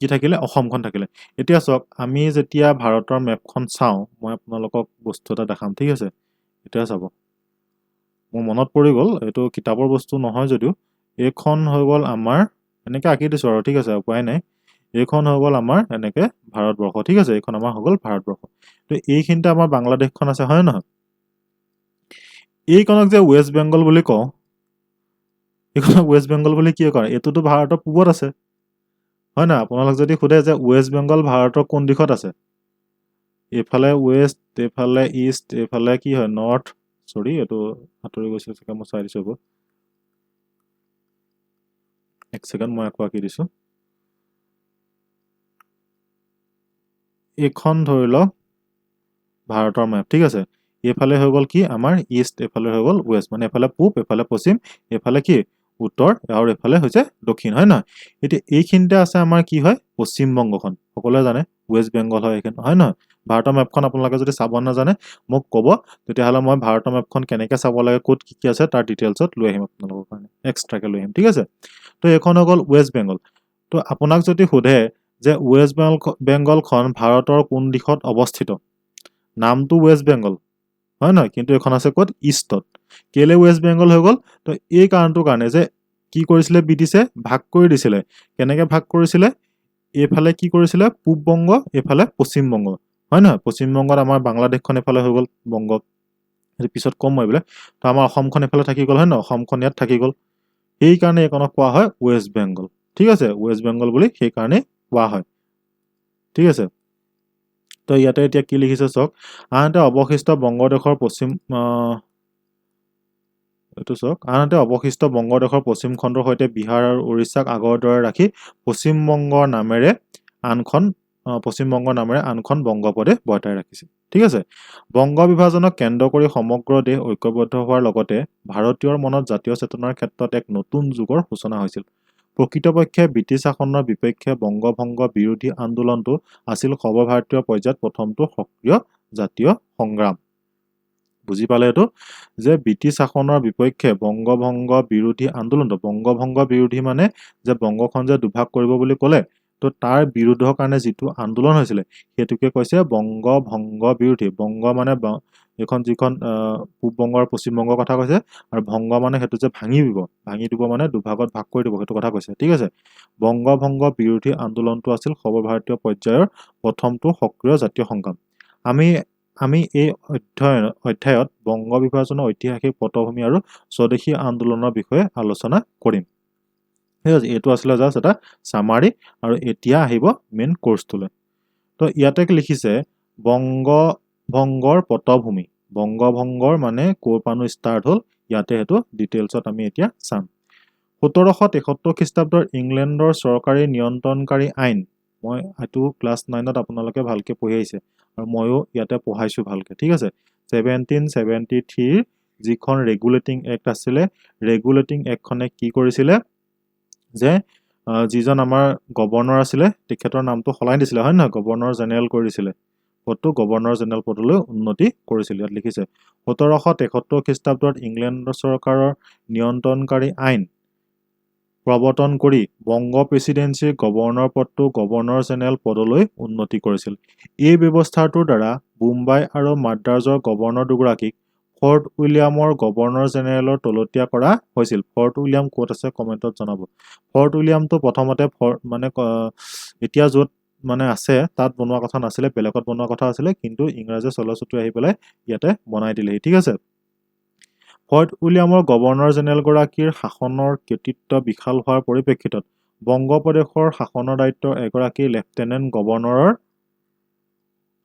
কি থাকিলে অসমখন থাকিলে এতিয়া চাওক আমি যেতিয়া ভাৰতৰ মেপখন চাওঁ মই আপোনালোকক বস্তু এটা দেখাম ঠিক আছে এতিয়া চাব মোৰ মনত পৰি গ'ল এইটো কিতাপৰ বস্তু নহয় যদিও এইখন হৈ গ'ল আমাৰ এনেকৈ আঁকি দিছোঁ আৰু ঠিক আছে উপায় নাই এইখন হৈ গ'ল আমাৰ এনেকৈ ভাৰতবৰ্ষ ঠিক আছে এইখন আমাৰ হৈ গ'ল ভাৰতবৰ্ষ তো এইখিনিতে আমাৰ বাংলাদেশখন আছে হয় নহয় এইখনক যে ৱেষ্ট বেংগল বুলি কওঁ এইখনক ৱেষ্ট বেংগল বুলি কিয় কয় এইটোতো ভাৰতৰ পূবত আছে হয় নহয় আপোনালোক যদি সোধে যে ৱেষ্ট বেংগল ভাৰতৰ কোন দিশত আছে এইফালে ৱেষ্ট এইফালে ইষ্ট এইফালে কি হয় নৰ্থ চৰি এইটো আঁতৰি গৈছিল চাগে মই চাই দিছোঁ আকৌ এক ছেকেণ্ড মই আকৌ আঁকি দিছোঁ এইখন ধৰি লওক ভাৰতৰ মেপ ঠিক আছে এইফালে হৈ গ'ল কি আমাৰ ইষ্ট এইফালে হৈ গ'ল ৱেষ্ট মানে এইফালে পূব এইফালে পশ্চিম এইফালে কি উত্তৰ আৰু এইফালে হৈছে দক্ষিণ হয় নহয় এতিয়া এইখিনিতে আছে আমাৰ কি হয় পশ্চিমবংগখন সকলোৱে জানে ৱেষ্ট বেংগল হয় এইখন হয় নহয় ভাৰতৰ মেপখন আপোনালোকে যদি চাব নাজানে মোক ক'ব তেতিয়াহ'লে মই ভাৰতৰ মেপখন কেনেকৈ চাব লাগে ক'ত কি কি আছে তাৰ ডিটেইলছত লৈ আহিম আপোনালোকৰ কাৰণে এক্সট্ৰাকৈ লৈ আহিম ঠিক আছে তো এইখন হৈ গ'ল ৱেষ্ট বেংগল তো আপোনাক যদি সোধে যে ৱেষ্ট বেংগলখন ভাৰতৰ কোন দিশত অৱস্থিত নামটো ৱেষ্ট বেংগল হয় নহয় কিন্তু এখন আছে ক'ত ইষ্টত কেলে ৱেষ্ট বেংগল হৈ গ'ল তো এই কাৰণটোৰ কাৰণে যে কি কৰিছিলে ব্ৰিটিছে ভাগ কৰি দিছিলে কেনেকৈ ভাগ কৰিছিলে এইফালে কি কৰিছিলে পূব বংগ এইফালে পশ্চিমবংগ হয় নহয় পশ্চিমবংগত আমাৰ বাংলাদেশখন এইফালে হৈ গ'ল বংগ পিছত কম মই এইবিলাক তো আমাৰ অসমখন এইফালে থাকি গ'ল হয় নহয় অসমখন ইয়াত থাকি গ'ল সেইকাৰণে এইখনক কোৱা হয় ৱেষ্ট বেংগল ঠিক আছে ৱেষ্ট বেংগল বুলি সেইকাৰণে কোৱা হয় ঠিক আছে তো ইয়াতে এতিয়া কি লিখিছে চাওক আনহাতে অৱশিষ্ট বংগদেশৰ পশ্চিম খণ্ডৰ সৈতে বিহাৰ আৰু উৰিষ্যাক আগৰ দৰে ৰাখি পশ্চিমবংগৰ নামেৰে আনখন বংগপ্ৰদেশ বৰ্তাই ৰাখিছে ঠিক আছে বংগ বিভাজনক কেন্দ্ৰ কৰি সমগ্ৰ দেশ ঐক্যবদ্ধ হোৱাৰ লগতে ভাৰতীয়ৰ মনত জাতীয় চেতনাৰ ক্ষেত্ৰত এক নতুন যুগৰ সূচনা হৈছিল প্ৰকৃতপক্ষে ব্ৰিটিছ শাসনৰ বিপক্ষে বংগভংগ বিৰোধী আন্দোলনটো আছিল সৰ্বভাৰতীয় পৰ্যায়ত প্ৰথমটো সক্ৰিয় জাতীয় সংগ্ৰাম বুজি পালে এইটো যে ব্ৰিটিছ শাসনৰ বিপক্ষে বংগভংগ বিৰোধী আন্দোলনটো বংগভংগ বিৰোধী মানে যে বংগখন যে দুভাগ কৰিব বুলি ক'লে তো তাৰ বিৰোধৰ কাৰণে যিটো আন্দোলন হৈছিলে সেইটোকে কৈছে বংগভংগ বিৰোধী বংগ মানে এইখন যিখন পূব বংগ আৰু পশ্চিমবংগৰ কথা কৈছে আৰু ভংগ মানে সেইটো যে ভাঙি দিব মানে দুভাগত ভাগ কৰি দিব সেইটো কথা কৈছে ঠিক আছে বংগভংগ বিৰোধী আন্দোলনটো আছিল সৰ্বভাৰতীয় পৰ্যায়ৰ প্ৰথমটো সক্ৰিয় জাতীয় সংগ্ৰাম আমি এই অধ্যায়ত বংগ বিভাজনৰ ঐতিহাসিক পটভূমি আৰু স্বদেশী আন্দোলনৰ বিষয়ে আলোচনা কৰিম ঠিক আছে এইটো আছিলে জাষ্ট এটা চামাৰি আৰু এতিয়া আহিব মেইন কোৰ্চটোলৈ তো ইয়াতে লিখিছে বংগ ভংগৰ পটভূমি বংগভংগৰ মানে ক'ৰ পানো ষ্টাৰ্ট হ'ল ইয়াতে সেইটো ডিটেইলছত আমি এতিয়া চাম 1773 খ্ৰীষ্টাব্দৰ ইংলেণ্ডৰ চৰকাৰী নিয়ন্ত্ৰণকাৰী আইন মই এইটো ক্লাছ 9ত আপোনালোকে ভালকে পঢ়ি আহিছে আৰু ময়ো ইয়াতে পঢ়াইছো ভালকে ঠিক আছে 1773 যিখন ৰেগুলেটিং এক্ট আছিলে ৰেগুলেটিং এক্টখনে কি কৰিছিলে যে যিজন আমাৰ গভৰ্ণৰ আছিলে তেখেতৰ নামটো সলাই দিছিলে হয় নহয় গভৰ্ণৰ জেনেৰেল কৰি দিছিলে পদটো গভৰ্ণৰ জেনেৰেল পদলৈ উন্নতি কৰিছিল ইয়াত লিখিছে 1773 খ্ৰীষ্টাব্দত ইংলেণ্ডৰ চৰকাৰৰ নিয়ন্ত্ৰণকাৰী আইন প্ৰৱৰ্তন কৰি বংগ প্ৰেচিডেন্সিৰ গভৰ্ণৰ পদটো গভৰ্ণৰ জেনেৰেল পদলৈ উন্নতি কৰিছিল এই ব্যৱস্থাটোৰ দ্বাৰা মুম্বাই আৰু মাদ্ৰাজৰ গভৰ্ণৰ দুগৰাকীক ফৰ্ট উইলিয়ামৰ গভৰ্ণৰ জেনেৰেলৰ তলতীয়া কৰা হৈছিল ফৰ্ট উইলিয়াম ক'ত আছে কমেণ্টত জনাব ফৰ্ট উইলিয়ামটো প্ৰথমতে মানে এতিয়া য'ত মানে আছে তাত বনোৱা কথা নাছিলে বেলেগত বনোৱা কথা আছিলে কিন্তু ইংৰাজে চলচ্চিত্ৰ আহি পেলাই ইয়াতে বনাই দিলেহি ঠিক আছে ফৰ্ট উইলিয়ামৰ গভৰ্ণৰ জেনেৰেলগৰাকীৰ শাসনৰ কৃতিত্ব বিশাল হোৱাৰ পৰিপ্ৰেক্ষিতত বংগ প্ৰদেশৰ শাসনৰ দায়িত্ব এগৰাকী লেফটেনেণ্ট গভৰ্ণৰৰ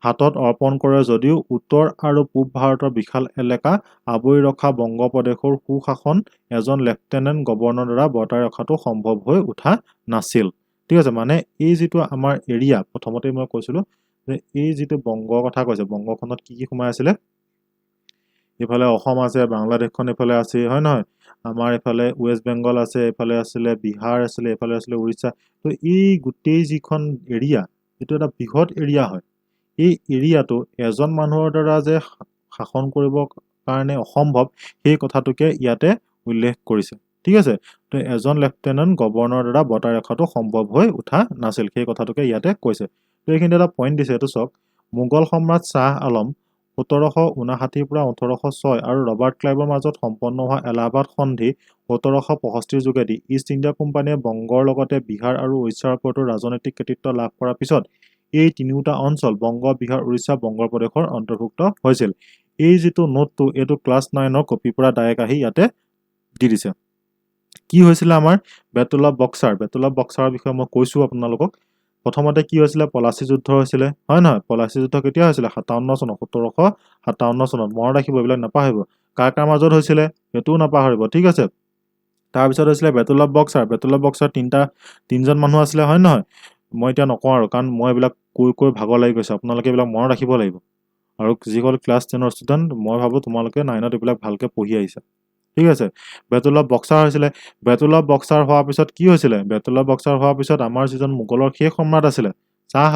হাতত অৰ্পণ কৰে যদিও উত্তৰ আৰু পূব ভাৰতৰ বিশাল এলেকা আৱৰি ৰখা বংগ প্ৰদেশৰ সুশাসন এজন লেফটেনেণ্ট গভৰ্ণৰৰ দ্বাৰা বৰ্তাই ৰখাটো সম্ভৱ হৈ উঠা নাছিল ঠিক আছে মানে এই যিটো আমাৰ এৰিয়া প্ৰথমতে মই কৈছিলোঁ যে এই যিটো বংগৰ কথা কৈছে বংগখনত কি সোমাই আছিলে ইফালে অসম আছে বাংলাদেশখন এফালে আছে হয় নহয় আমাৰ এফালে ৱেষ্ট বেংগল আছে এফালে আছিলে বিহাৰ আছিলে এফালে আছিলে উৰিষ্যা তো এই গোটেই যিখন এৰিয়া এইটো এটা বৃহৎ এৰিয়া হয় এই এৰিয়াটো এজন মানুহৰ দ্বাৰা যে শাসন কৰিব কাৰণে অসম্ভৱ সেই কথাটোকে ইয়াতে উল্লেখ কৰিছে ঠিক আছে তো এজন লেফটেনেণ্ট গভৰ্ণৰৰ দ্বাৰা বৰ্তাই ৰখাটো সম্ভৱ হৈ উঠা নাছিল সেই কথাটোকে ইয়াতে কৈছে তো এইখিনি এটা পইণ্ট দিছে এইটো চাওক মোগল সম্ৰাট শ্বাহ আলম 1759 পৰা 1806 আৰু ৰবাৰ্ট ক্লাইভৰ মাজত সম্পন্ন হোৱা এলাহাবাদ সন্ধি 1765 যোগেদি ইষ্ট ইণ্ডিয়া কোম্পানীয়ে বংগৰ লগতে বিহাৰ আৰু উৰিষ্যাৰ ওপৰতো ৰাজনৈতিক কৃতিত্ব লাভ কৰাৰ পিছত এই তিনিওটা অঞ্চল বংগ বিহাৰ উৰিষ্যা বংগৰ প্ৰদেশৰ অন্তৰ্ভুক্ত হৈছিল এই যিটো নোটটো এইটো ক্লাছ 9ৰ কপিৰ পৰা ডাইৰেক্ট আহি ইয়াতে দি দিছে কি হৈছিলে আমাৰ বেটল অফ বক্সাৰৰ বিষয়ে মই কৈছোঁ আপোনালোকক প্ৰথমতে কি হৈছিলে পলাচী যুদ্ধ হৈছিলে হয় নহয় পলাচী যুদ্ধ কেতিয়া হৈছিলে 57 চনত 1757 চনত মনত ৰাখিব এইবিলাক নাপাহৰিব কাৰ মাজত হৈছিলে সেইটোও নাপাহৰিব ঠিক আছে তাৰপিছত হৈছিলে বেটল অফ বক্সাৰ তিনিজন মানুহ আছিলে হয় নহয় মই এতিয়া নকওঁ আৰু কাৰণ মই এইবিলাক কৈ ভাগৰ লাগি গৈছে আপোনালোকে এইবিলাক মনত ৰাখিব লাগিব আৰু যিসকল ক্লাছ 10ৰ ষ্টুডেণ্ট মই ভাবোঁ তোমালোকে 9ত এইবিলাক ভালকৈ পঢ়ি আহিছা ঠিক আছে বেটল অফ বক্সাৰ হৈছিলে বেটল অফ বক্সাৰ হোৱাৰ পিছত কি হৈছিলে বেটল অফ বক্সাৰ হোৱাৰ পিছত আমাৰ যিজন মোগলৰ শেষ সম্ৰাট আছিলে শ্বাহ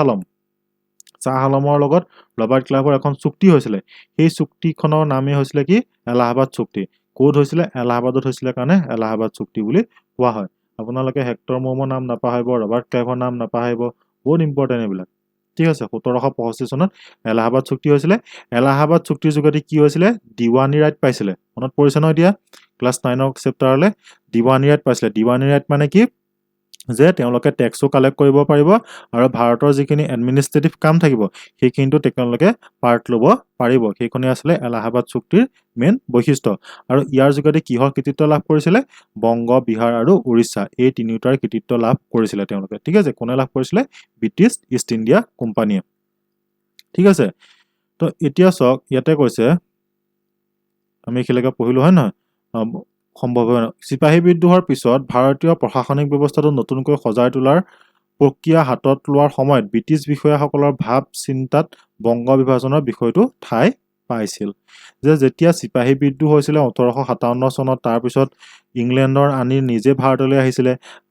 আলমৰ লগত ৰবাৰ্ট ক্লাইভৰ এখন চুক্তি হৈছিলে সেই চুক্তিখনৰ নামেই হৈছিলে কি এলাহাবাদ চুক্তি ক'ত হৈছিলে এলাহাবাদত হৈছিলে কাৰণে এলাহাবাদ চুক্তি বুলি কোৱা হয় আপোনালোকে হেক্টৰ মৰ্মৰ নাম নাপাহৰিব ৰবাৰ্ট ক্লাইভৰ নাম নাপাহৰিব বহুত ইম্পৰ্টেণ্ট এইবিলাক ঠিক আছে 1765 চনত এলাহাবাদ চুক্তি হৈছিলে এলাহাবাদ চুক্তিৰ যোগেদি কি হৈছিলে দিৱানী ৰাইট পাইছিলে মনত পৰিছে ন এতিয়া ক্লাছ 9ৰ চেপ্টাৰলৈ দিৱানী ৰাইট পাইছিলে দিৱানী ৰাইট মানে কি যে তেওঁলোকে টেক্সো কালেক্ট কৰিব পাৰিব আৰু ভাৰতৰ যিখিনি এডমিনিষ্ট্ৰেটিভ কাম থাকিব সেইখিনিতো তেওঁলোকে পাৰ্ট ল'ব পাৰিব সেইখনেই আছিলে এলাহাবাদ চুক্তিৰ মেইন বৈশিষ্ট্য আৰু ইয়াৰ যোগেদি কিহৰ কৃতিত্ব লাভ কৰিছিলে বংগ বিহাৰ আৰু উৰিষ্যা এই তিনিওটাৰ কৃতিত্ব লাভ কৰিছিলে তেওঁলোকে ঠিক আছে কোনে লাভ কৰিছিলে ব্ৰিটিছ ইষ্ট ইণ্ডিয়া কোম্পানীয়ে ঠিক আছে তো এতিয়া চাওক ইয়াতে কৈছে আমি এইখিলৈকে পঢ়িলোঁ হয় নহয় সম্ভৱ হয় চিপাহী বিদ্ৰোহৰ পিছত ভাৰতীয় প্ৰশাসনিক ব্যৱস্থাটো নতুনকৈ সজাই তোলাৰ প্ৰক্ৰিয়া হাতত লোৱাৰ সময়ত ব্ৰিটিছ বিষয়াসকলৰ ভাৱ চিন্তাত বংগ বিভাজনৰ বিষয়টো ঠাই পাইছিল যে যেতিয়া চিপাহী বিদ্ৰোহ হৈছিলে 1857 চনত তাৰপিছত ইংলেণ্ডৰ আনি নিজে ভাৰতলৈ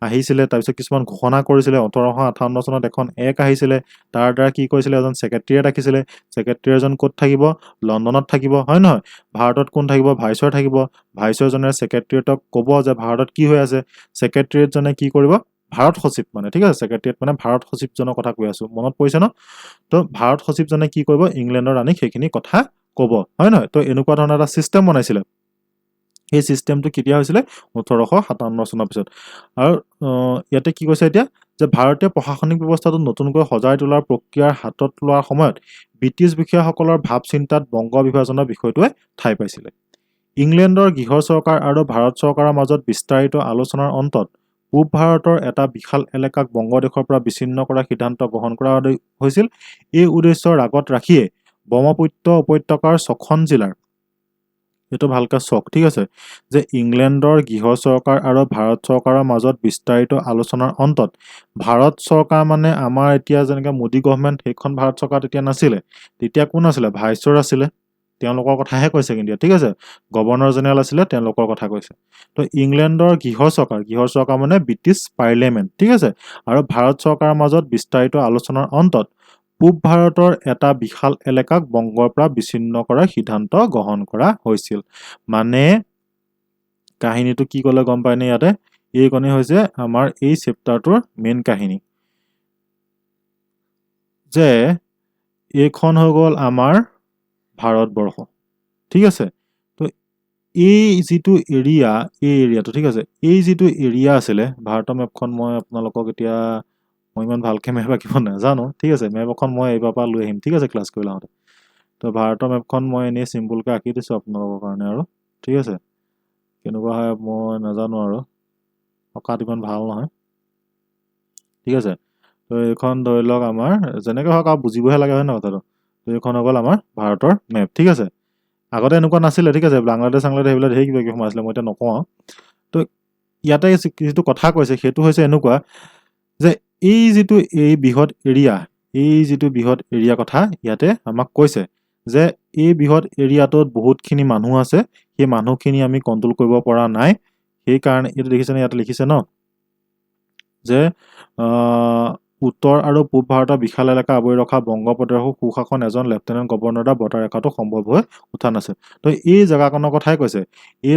আহিছিলে তাৰপিছত কিছুমান ঘোষণা কৰিছিলে 1858 চনত এখন এক আহিছিলে তাৰ দ্বাৰা কি কৰিছিলে এজন ছেক্ৰেটেৰিয়েট ৰাখিছিলে ছেক্ৰেটেৰিয়েটজন ক'ত থাকিব লণ্ডনত থাকিব হয় নহয় ভাৰতত কোন থাকিব ভাইচৰয় থাকিব ভাইচৰয়জনে ছেক্ৰেটেৰিয়েটক ক'ব যে ভাৰতত কি হৈ আছে ছেক্ৰেটেৰিয়েটজনে কি কৰিব ভাৰত সচিব মানে ঠিক আছে ছেক্ৰেটেৰিয়েট মানে ভাৰত সচিবজনৰ কথা কৈ আছোঁ মনত পৰিছে ন তো ভাৰত সচিবজনে কি কৰিব ইংলেণ্ডৰ আনি সেইখিনি কথা ক'ব হয় নহয় তো এনেকুৱা ধৰণৰ এটা ছিষ্টেম বনাইছিলে এই ছিষ্টেমটো কেতিয়া হৈছিলে 1857 চনৰ পিছত আৰু ইয়াতে কি কৈছে এতিয়া যে ভাৰতীয় প্ৰশাসনিক ব্যৱস্থাটো নতুনকৈ সজাই তোলাৰ প্ৰক্ৰিয়াৰ হাতত লোৱাৰ সময়ত ব্ৰিটিছ বিষয়াসকলৰ ভাৱ চিন্তাত বংগ বিভাজনৰ বিষয়টোৱে ঠাই পাইছিলে ইংলেণ্ডৰ গৃহ চৰকাৰ আৰু ভাৰত চৰকাৰৰ মাজত বিস্তাৰিত আলোচনাৰ অন্তত পূব ভাৰতৰ এটা বিশাল এলেকাক বংগদেশৰ পৰা বিচ্ছিন্ন কৰাৰ সিদ্ধান্ত গ্ৰহণ কৰা হৈছিল এই উদ্দেশ্যৰ আগত ৰাখিয়ে ব্ৰহ্মপুত্ৰ উপত্যকাৰ 6খন জিলাৰ এইটো ভালকে চাওক ঠিক আছে যে ইংলেণ্ডৰ গৃহ চৰকাৰ আৰু ভাৰত চৰকাৰৰ মাজত বিস্তাৰিত আলোচনাৰ অন্তত ভাৰত চৰকাৰ মানে আমাৰ এতিয়া যেনেকৈ মোদী গভৰ্ণমেণ্ট সেইখন ভাৰত চৰকাৰ তেতিয়া নাছিলে তেতিয়া কোন আছিলে ভাইচৰ আছিলে তেওঁলোকৰ কথাহে কৈছে কিন্তু ঠিক আছে গভৰ্ণৰ জেনেৰেল আছিলে তেওঁলোকৰ কথা কৈছে তো ইংলেণ্ডৰ গৃহ চৰকাৰ মানে ব্ৰিটিছ পাৰ্লিয়ামেণ্ট ঠিক আছে আৰু ভাৰত চৰকাৰৰ মাজত বিস্তাৰিত আলোচনাৰ অন্তত পূব ভাৰতৰ এটা বিশাল এলেকাক বংগৰ পৰা বিচ্ছিন্ন কৰাৰ সিদ্ধান্ত গ্ৰহণ কৰা হৈছিল মানে কাহিনীটো কি ক'লে গম পায়নে ইয়াতে এইকণেই হৈছে আমাৰ এই চেপ্টাৰটোৰ মেইন কাহিনী যে এইখন হৈ গ'ল আমাৰ ভাৰতবৰ্ষ ঠিক আছে তো এই যিটো এৰিয়া এই এৰিয়াটো ঠিক আছে এই যিটো এৰিয়া আছিলে ভাৰতৰ মেপখন মই আপোনালোকক এতিয়া মই ইমান ভালকৈ মেপ আঁকিব নাজানো ঠিক আছে মেপ এখন মই এইবাৰ পৰা লৈ আহিম ঠিক আছে ক্লাছ কৰি লাওঁতে তো ভাৰতৰ মেপখন মই এনেই চিম্পুলকৈ আঁকি দিছোঁ আপোনালোকৰ কাৰণে আৰু ঠিক আছে কেনেকুৱা হয় মই নাজানো আৰু অঁকাত ইমান ভাল নহয় ঠিক আছে তো এইখন ধৰি লওক আমাৰ যেনেকৈ হওক আৰু বুজিবহে লাগে হয় ন কথাটো তো এইখন হৈ গ'ল আমাৰ ভাৰতৰ মেপ ঠিক আছে আগতে এনেকুৱা নাছিলে ঠিক আছে বাংলাদেশ সেইবিলাক ধেৰ কিবা কিবি সোমাইছিলে মই এতিয়া নকওঁ তো ইয়াতে যিটো কথা কৈছে সেইটো হৈছে এনেকুৱা যে এই যিটো এই বৃহৎ এৰিয়া কথা ইয়াতে আমাক কৈছে যে এই বৃহৎ এৰিয়াটোত বহুতখিনি মানুহ আছে সেই মানুহখিনি আমি কণ্ট্ৰল কৰিব পৰা নাই সেইকাৰণে এইটো দেখিছেনে ইয়াতে লিখিছে ন যে উত্তৰ আৰু পূব ভাৰতৰ বিশাল এলেকা আৱৰি ৰখা বংগপ্ৰদেশৰ সুশাসন এজন লেফটেনেণ্ট গভৰ্ণৰৰ দ্বাৰা বৰ্তাই ৰখাটো সম্ভৱ হৈ উঠা নাছিল তো এই জেগাকণৰ কথাই কৈছে এই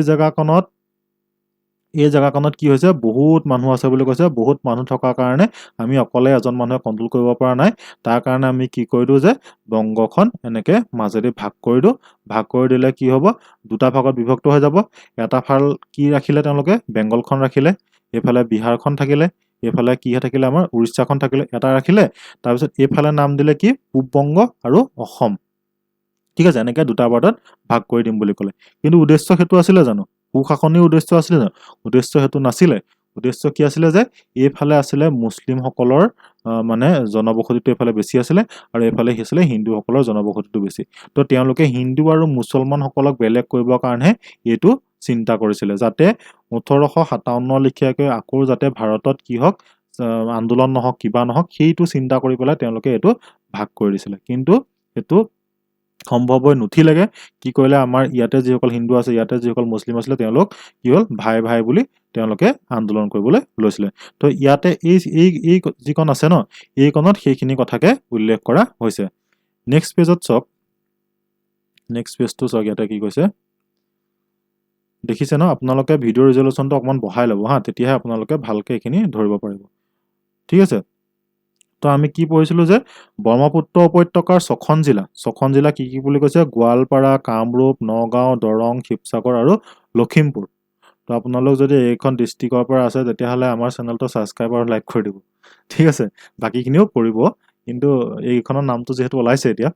জেগাকণত কি হৈছে বহুত মানুহ আছে বুলি কৈছে বহুত মানুহ থকাৰ কাৰণে আমি অকলে এজন মানুহে কণ্ট্ৰল কৰিব পৰা নাই তাৰ কাৰণে আমি কি কৰি দিওঁ যে বংগখন এনেকৈ মাজেদি ভাগ কৰি দিলে কি হ'ব দুটা ভাগত বিভক্ত হৈ যাব এটা ফাল কি ৰাখিলে তেওঁলোকে বেংগলখন ৰাখিলে এইফালে বিহাৰখন থাকিলে এইফালে কিহে থাকিলে আমাৰ উৰিষ্যাখন থাকিলে এটা ৰাখিলে তাৰপিছত এইফালে নাম দিলে কি পূব বংগ আৰু অসম ঠিক আছে এনেকৈ দুটা পাৰ্টত ভাগ কৰি দিম বুলি ক'লে কিন্তু উদ্দেশ্য সেইটো আছিলে জানো সুশাসনীয় উদ্দেশ্য আছিলে জানো উদ্দেশ্য সেইটো নাছিলে উদ্দেশ্য কি আছিলে যে এইফালে আছিলে মুছলিমসকলৰ মানে জনবসতিটো এইফালে বেছি আছিলে আৰু এইফালে আছিলে হিন্দুসকলৰ জনবসতিটো বেছি তো তেওঁলোকে হিন্দু আৰু মুছলমানসকলক বেলেগ কৰিবৰ কাৰণেহে এইটো চিন্তা কৰিছিলে যাতে 1857 লেখীয়াকৈ আকৌ যাতে ভাৰতত কি হওক আন্দোলন নহওক কিবা নহওক সেইটো চিন্তা কৰি পেলাই তেওঁলোকে এইটো ভাগ কৰি দিছিলে কিন্তু সেইটো সম্ভৱ হৈ নুঠিলেগে কি কৰিলে আমাৰ ইয়াতে যিসকল হিন্দু আছে ইয়াতে যিসকল মুছলিম আছিলে তেওঁলোক কি হ'ল ভাই ভাই বুলি তেওঁলোকে আন্দোলন কৰিবলৈ লৈছিলে তো ইয়াতে এই যিকণ আছে ন এইকণত সেইখিনি কথাকে উল্লেখ কৰা হৈছে নেক্সট পেজত চাওক নেক্সট পেজটো চাওক ইয়াতে কি কৈছে দেখিছে ন আপোনালোকে ভিডিঅ' ৰিজলিউশ্যনটো অকণমান বঢ়াই ল'ব হা তেতিয়াহে আপোনালোকে ভালকৈ এইখিনি ধৰিব পাৰিব ঠিক আছে তো আমি কি পঢ়িছিলোঁ যে ব্ৰহ্মপুত্ৰ উপত্যকাৰ 6খন জিলা কি কি বুলি কৈছে গোৱালপাৰা কামৰূপ নগাঁও দৰং শিৱসাগৰ আৰু লখিমপুৰ তো আপোনালোক যদি এইখন ডিষ্ট্ৰিক্টৰ পৰা আছে তেতিয়াহ'লে আমাৰ চেনেলটো ছাবস্ক্ৰাইব আৰু লাইক কৰি দিব ঠিক আছে বাকীখিনিও কৰিব কিন্তু এইখনৰ নামটো যিহেতু ওলাইছে এতিয়া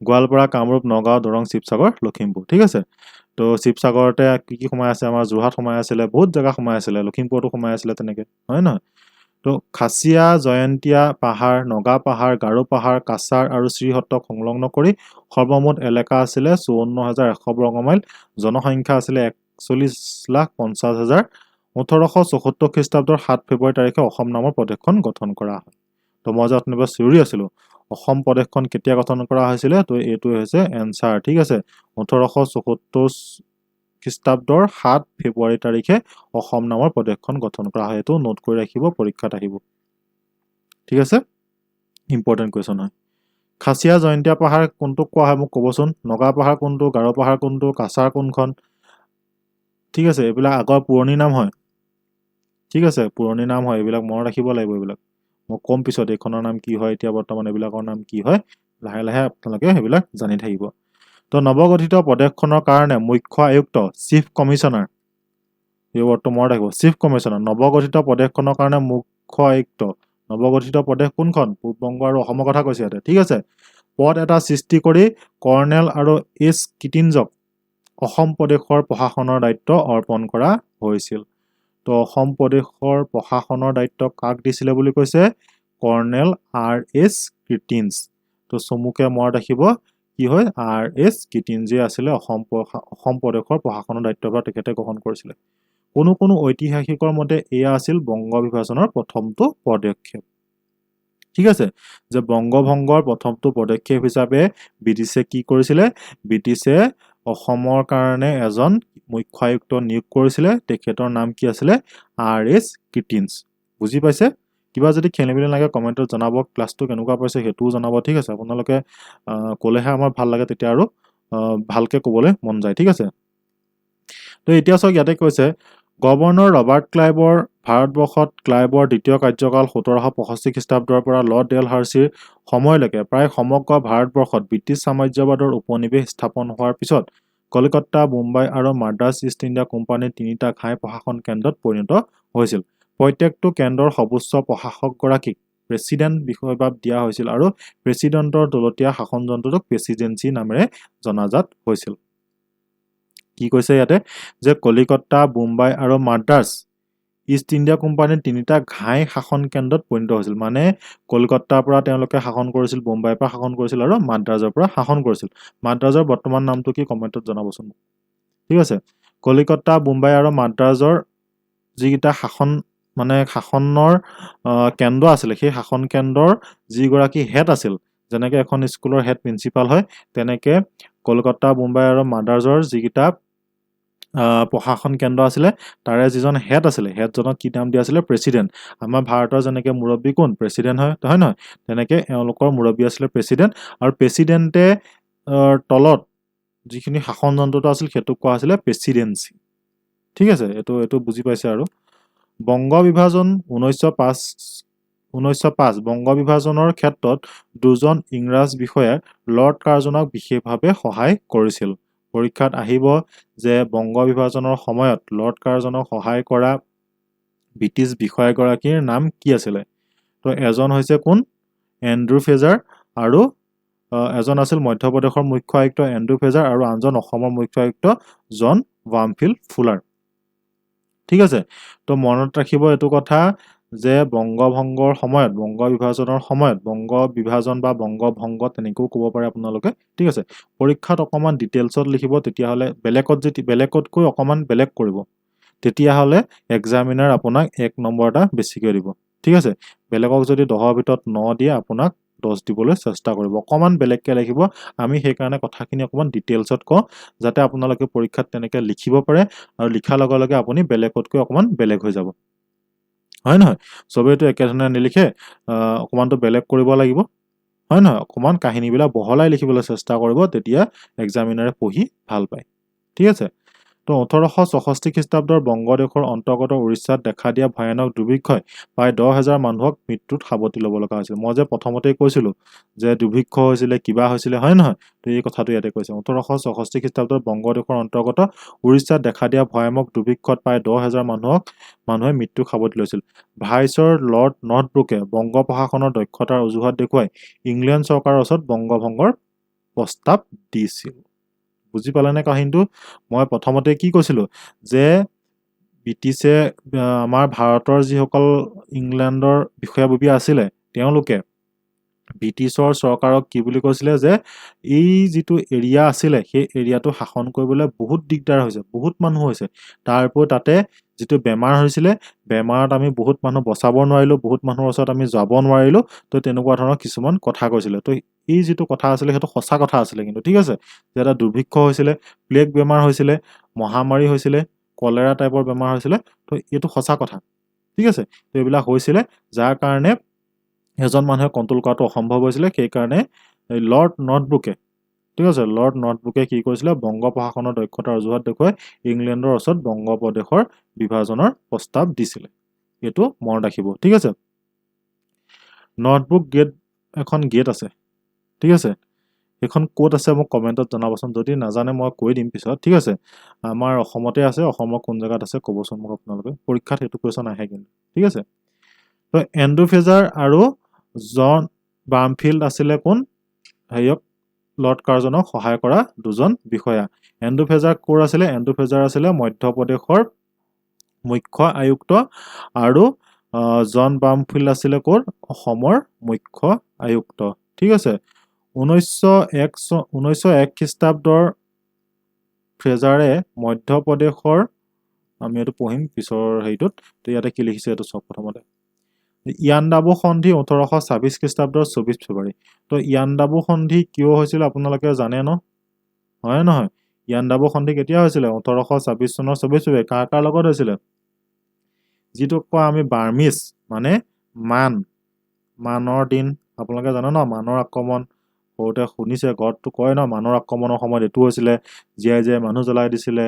গোৱালপাৰা কামৰূপ নগাঁও দৰং শিৱসাগৰ লখিমপুৰ ঠিক আছে তো শিৱসাগৰতে কি কি সোমাই আছে আমাৰ যোৰহাট সোমাই আছিলে বহুত জেগা সোমাই আছিলে লখিমপুৰতো সোমাই আছিলে তেনেকৈ হয় নহয় তো খাচীয়া জয়ন্তীয়া পাহাৰ নগা পাহাৰ গাৰো পাহাৰ কাছাৰ আৰু শ্ৰীহট্টক সংলগ্ন কৰি সৰ্বমুঠ এলেকা আছিলে 54,100 বৰ্গমাইল জনসংখ্যা আছিলে 41,50,000 1874 খ্ৰীষ্টাব্দৰ 7 ফেব্ৰুৱাৰী তাৰিখে অসম নামৰ প্ৰদেশখন গঠন কৰা হয় তো মই যে আপোনালোকৰ চিঞৰি আছিলোঁ অসম প্ৰদেশখন কেতিয়া গঠন কৰা হৈছিলে তো এইটোৱে হৈছে এনচাৰ ঠিক আছে 1874 খ্ৰীষ্টাব্দৰ 7 ফেব্ৰুৱাৰী তাৰিখে অসম নামৰ প্ৰদেশখন গঠন কৰা হয় এইটো নোট কৰি ৰাখিব পৰীক্ষাত আহিব ঠিক আছে ইম্পৰ্টেণ্ট কুৱেশ্যন হয় খাচীয়া জয়ন্তীয়া পাহাৰ কোনটোক কোৱা হয় মোক ক'বচোন নগা পাহাৰ কোনটো গাৰো পাহাৰ কোনটো কাছাৰ কোনখন ঠিক আছে এইবিলাক আগৰ পুৰণি নাম হয় ঠিক আছে পুৰণি নাম হয় এইবিলাক মনত ৰাখিব লাগিব এইবিলাক মই ক'ম পিছত এইখনৰ নাম কি হয় এতিয়া বৰ্তমান এইবিলাকৰ নাম কি হয় লাহে লাহে আপোনালোকে সেইবিলাক জানি থাকিব তো নৱগঠিত প্ৰদেশখনৰ কাৰণে মুখ্য আয়ুক্ত চিফ কমিশ্যনাৰ এই ৱৰ্ডটো মনত ৰাখিব চিফ কমিশ্যনাৰ নৱগঠিত প্ৰদেশখনৰ কাৰণে মুখ্য আয়ুক্ত নৱগঠিত প্ৰদেশ কোনখন পূব বংগ আৰু অসমৰ কথা কৈছে ইয়াতে ঠিক আছে পদ এটা সৃষ্টি কৰি কৰ্ণেল আৰু এছ কিটিনজক অসম প্ৰদেশৰ প্ৰশাসনৰ দায়িত্ব অৰ্পণ কৰা হৈছিল তো অসম প্ৰদেশৰ প্ৰশাসনৰ দায়িত্ব কাক দিছিলে বুলি কৈছে কৰ্ণেল আৰ এছ কিটিনজ তো চমুকে মনত ৰাখিব কি হয় R.S. কিটিন যি আছিলে অসম প্ৰদেশৰ প্ৰশাসনৰ দায়িত্বভাৰ তেখেতে গ্ৰহণ কৰিছিলে কোনো ঐতিহাসিকৰ মতে এয়া আছিল বংগ বিভাজনৰ প্ৰথমটো পদক্ষেপ ঠিক আছে যে বংগভংগৰ প্ৰথমটো পদক্ষেপ হিচাপে ব্ৰিটিছে কি কৰিছিলে ব্ৰিটিছে অসমৰ কাৰণে এজন মুখ্য আয়ুক্ত নিয়োগ কৰিছিলে তেখেতৰ নাম কি আছিলে R.S. কিটিনছ বুজি পাইছে কিবা যদি খেলিমেলি লাগে কমেন্টত জনাব ক্লাছটো কেনেকুৱা পাইছে হেতুও জনাব ঠিক আছে আপোনালোকে ক'লেহে আমাৰ ভাল লাগে তেতিয়া আৰু ভালকে ক'বলৈ মন যায় ঠিক আছে তো এতিয়া চাওক ইয়াতে কৈছে গভৰ্ণৰ ৰবাৰ্ট ক্লাইভৰ ভাৰতবৰ্ষত ক্লাইভৰ দ্বিতীয় কাৰ্যকাল 1765 খ্ৰীষ্টাব্দৰ পৰা লৰ্ড ডেলহাউছিৰ সময়লৈকে প্ৰায় সমগ্ৰ ভাৰতবৰ্ষত ব্ৰিটিছ সাম্ৰাজ্যবাদৰ উপনিৱেশ স্থাপন হোৱাৰ পিছত কলিকতা মুম্বাই আৰু মাদ্ৰাছ ইষ্ট ইণ্ডিয়া কোম্পানীৰ তিনিটা ঘাই প্ৰশাসন কেন্দ্ৰত পৰিণত হৈছিল প্ৰত্যেকটো কেন্দ্ৰৰ সৰ্বোচ্চ প্ৰশাসকগৰাকীক প্ৰেচিডেণ্ট বিষয়বাব দিয়া হৈছিল আৰু প্ৰেচিডেণ্টৰ দলতীয়া শাসনযন্ত্ৰটোক প্ৰেচিডেন্সি নামেৰে জনাজাত হৈছিল কি কৈছে ইয়াতে যে কলিকতা মুম্বাই আৰু মাদ্ৰাছ ইষ্ট ইণ্ডিয়া কোম্পানীৰ তিনিটা ঘাই শাসন কেন্দ্ৰত পৰিণত হৈছিল মানে কলকাতাৰ পৰা তেওঁলোকে শাসন কৰিছিল মুম্বাইৰ পৰা শাসন কৰিছিল আৰু মাদ্ৰাজৰ পৰা শাসন কৰিছিল মাদ্ৰাজৰ বৰ্তমান নামটো কি কমেণ্টত জনাবচোন ঠিক আছে কলিকতা মুম্বাই আৰু মাদ্ৰাজৰ যিকেইটা শাসন মানে শাসনৰ কেন্দ্ৰ আছিলে সেই শাসন কেন্দ্ৰৰ যিগৰাকী হেড আছিল যেনেকৈ এখন স্কুলৰ হেড প্ৰিন্সিপাল হয় তেনেকৈ কলকাতা মুম্বাই আৰু মাদ্ৰাজৰ যিকেইটা প্ৰশাসন কেন্দ্ৰ আছিলে তাৰে যিজন হেড আছিলে হেডজনক কি নাম দিয়া আছিলে প্ৰেচিডেণ্ট আমাৰ ভাৰতৰ যেনেকৈ মুৰব্বী কোন প্ৰেচিডেণ্ট হয় নহয় তেনেকৈ এওঁলোকৰ মুৰব্বী আছিলে প্ৰেচিডেণ্ট আৰু প্ৰেচিডেণ্টে তলত যিখিনি শাসনযন্ত্ৰটো আছিল সেইটোক কোৱা আছিলে প্ৰেচিডেন্সি ঠিক আছে এইটো বুজি পাইছে আৰু বংগ বিভাজন 1905 বংগ বিভাজনৰ ক্ষেত্ৰত দুজন ইংৰাজ বিষয়াই লৰ্ড কাৰ্জনক বিশেষভাৱে সহায় কৰিছিল পৰীক্ষাত আহিব যে বংগ বিভাজনৰ সময়ত লৰ্ড কাৰ্জনক সহায় কৰা ব্ৰিটিছ বিষয়াগৰাকীৰ নাম কি আছিলে তো এজন হৈছে কোন এণ্ড্ৰু ফ্ৰেজাৰ আৰু এজন আছিল মধ্যপ্ৰদেশৰ মুখ্য আয়ুক্ত এণ্ড্ৰু ফ্ৰেজাৰ আৰু আনজন অসমৰ মুখ্য আয়ুক্ত জন বামফিল্ড ফুলাৰ ঠিক আছে তো মনত ৰাখিব এইটো কথা যে বংগভংগৰ সময়ত বংগ বিভাজনৰ সময়ত বংগ বিভাজন বা বংগভংগ তেনেকৈও ক'ব পাৰে আপোনালোকে ঠিক আছে পৰীক্ষাত অকণমান ডিটেইলছত লিখিব তেতিয়াহ'লে বেলেগতকৈ অকণমান বেলেগ কৰিব তেতিয়াহ'লে এক্সামিনাৰ আপোনাক 1 নম্বৰ এটা বেছিকৈ দিব ঠিক আছে বেলেগক যদি 10ৰ ভিতৰত 9 দিয়ে আপোনাক 10 দিবলৈ চেষ্টা কৰিব অকণমান বেলেগকৈ লিখিব আমি সেইকাৰণে কথাখিনি অকণমান ডিটেইলছত কওঁ যাতে আপোনালোকে পৰীক্ষাত তেনেকৈ লিখিব পাৰে আৰু লিখাৰ লগে লগে আপুনি বেলেগতকৈ অকণমান বেলেগ হৈ যাব হয় নহয় চবেইতো একেধৰণে নিলিখে অকণমানতো বেলেগ কৰিব লাগিব হয় নহয় অকণমান কাহিনীবিলাক বহলাই লিখিবলৈ চেষ্টা কৰিব তেতিয়া এক্সামিনাৰে পঢ়ি ভাল পায় ঠিক আছে তো 1864 খ্ৰীষ্টাব্দৰ বংগদেশৰ অন্তৰ্গত উৰিষ্যাত দেখা দিয়া ভয়ানক দুৰ্ভিক্ষই প্ৰায় 10,000 মানুহক মৃত্যুত সাৱটি ল'ব লগা হৈছিল মই যে প্ৰথমতেই কৈছিলোঁ যে দুৰ্ভিক্ষ হৈছিলে কিবা হৈছিলে হয় নহয় তো এই কথাটো ইয়াতে কৈছে 1864 খ্ৰীষ্টাব্দৰ বংগদেশৰ অন্তৰ্গত উৰিষ্যাত দেখা দিয়া ভয়ানক দুৰ্ভিক্ষত প্ৰায় 10,000 মানুহে মৃত্যু সাৱটি লৈছিল ভাইচৰ লৰ্ড নৰ্থব্ৰুকে বংগ প্ৰশাসনৰ দক্ষতাৰ অজুহাত দেখুৱাই ইংলেণ্ড চৰকাৰৰ ওচৰত বংগভংগৰ প্ৰস্তাৱ দিছিল বুজি পালেনে কাহিনীটো মই প্ৰথমতে কি কৈছিলোঁ যে ব্ৰিটিছে আমাৰ ভাৰতৰ যিসকল ইংলেণ্ডৰ বিষয়ববীয়া আছিলে তেওঁলোকে ব্ৰিটিছৰ চৰকাৰক কি বুলি কৈছিলে যে এই যিটো এৰিয়া আছিলে সেই এৰিয়াটো শাসন কৰিবলৈ বহুত দিগদাৰ হৈছে বহুত মানুহ হৈছে তাৰ উপৰি তাতে যিটো বেমাৰ হৈছিলে বেমাৰত আমি বহুত মানুহ বচাব নোৱাৰিলোঁ বহুত মানুহৰ ওচৰত আমি যাব নোৱাৰিলোঁ তো তেনেকুৱা ধৰণৰ কিছুমান কথা কৈছিলে তো এই যিটো কথা আছিলে সেইটো সঁচা কথা আছিলে কিন্তু ঠিক আছে যে এটা দুৰ্ভিক্ষ হৈছিলে প্লেগ বেমাৰ হৈছিলে মহামাৰী হৈছিলে কলেৰা টাইপৰ বেমাৰ হৈছিলে তো এইটো সঁচা কথা ঠিক আছে তো এইবিলাক হৈছিলে যাৰ কাৰণে এজন মানুহে কণ্ট্ৰল কৰাটো অসম্ভৱ হৈছিলে সেইকাৰণে লৰ্ড নৰ্থব্ৰুকে ঠিক আছে লৰ্ড নৰ্থব্ৰুকে কি কৰিছিলে বংগ প্ৰশাসনৰ দক্ষতাৰ অজুহাত দেখুৱাই ইংলেণ্ডৰ ওচৰত বংগ প্ৰদেশৰ বিভাজনৰ প্ৰস্তাৱ দিছিলে এইটো মনত ৰাখিব ঠিক আছে নৰ্থব্ৰুক এখন গেট আছে ঠিক আছে সেইখন ক'ত আছে মোক কমেণ্টত জনাবচোন যদি নাজানে মই কৈ দিম পিছত ঠিক আছে আমাৰ অসমতে আছে অসমৰ কোন জেগাত আছে ক'বচোন মোক আপোনালোকে পৰীক্ষাত সেইটো কুৱেশ্যন আহে কিন্তু ঠিক আছে তো এণ্ড্ৰু ফ্ৰেজাৰ আৰু জন বামফিল্ড আছিলে কোন হেৰিয়ক লৰ্ড কাৰ্জনক সহায় কৰা দুজন বিষয়া এণ্ড্ৰু ফ্ৰেজাৰ ক'ৰ আছিলে এণ্ড্ৰু ফ্ৰেজাৰ আছিলে মধ্যপ্ৰদেশৰ মুখ্য আয়ুক্ত আৰু জন বামফিল্ড আছিলে ক'ৰ অসমৰ মুখ্য আয়ুক্ত ঠিক আছে 1901 খ্ৰীষ্টাব্দৰ ফ্ৰেজাৰে মধ্যপ্ৰদেশৰ, আমি এইটো পঢ়িম পিছৰ হেৰিটোত, তো ইয়াতে কি লিখিছে এইটো চব প্ৰথমতে। ইয়াণ্ডাবু সন্ধি 1826 খ্ৰীষ্টাব্দৰ 24 ফেব্ৰুৱাৰী। তো ইয়াণ্ডাবু সন্ধি কিয় হৈছিল আপোনালোকে জানে ন? হয় নহয়? ইয়াণ্ডাবু সন্ধি কেতিয়া হৈছিলে? 1826 চনৰ 24 ফেব্ৰুৱাৰী। কাৰ কাৰ লগত হৈছিলে? যিটো কোৱা আমি বাৰ্মিজ, মানে মানৰ দিন, আপোনালোকে জানে ন? মানৰ আক্ৰমণ সৰুতে শুনিছে, ঘৰতটো কয় ন, মানৰ আক্ৰমণৰ সময়ত এইটো হৈছিলে, জীয়াই মানুহ জ্বলাই দিছিলে,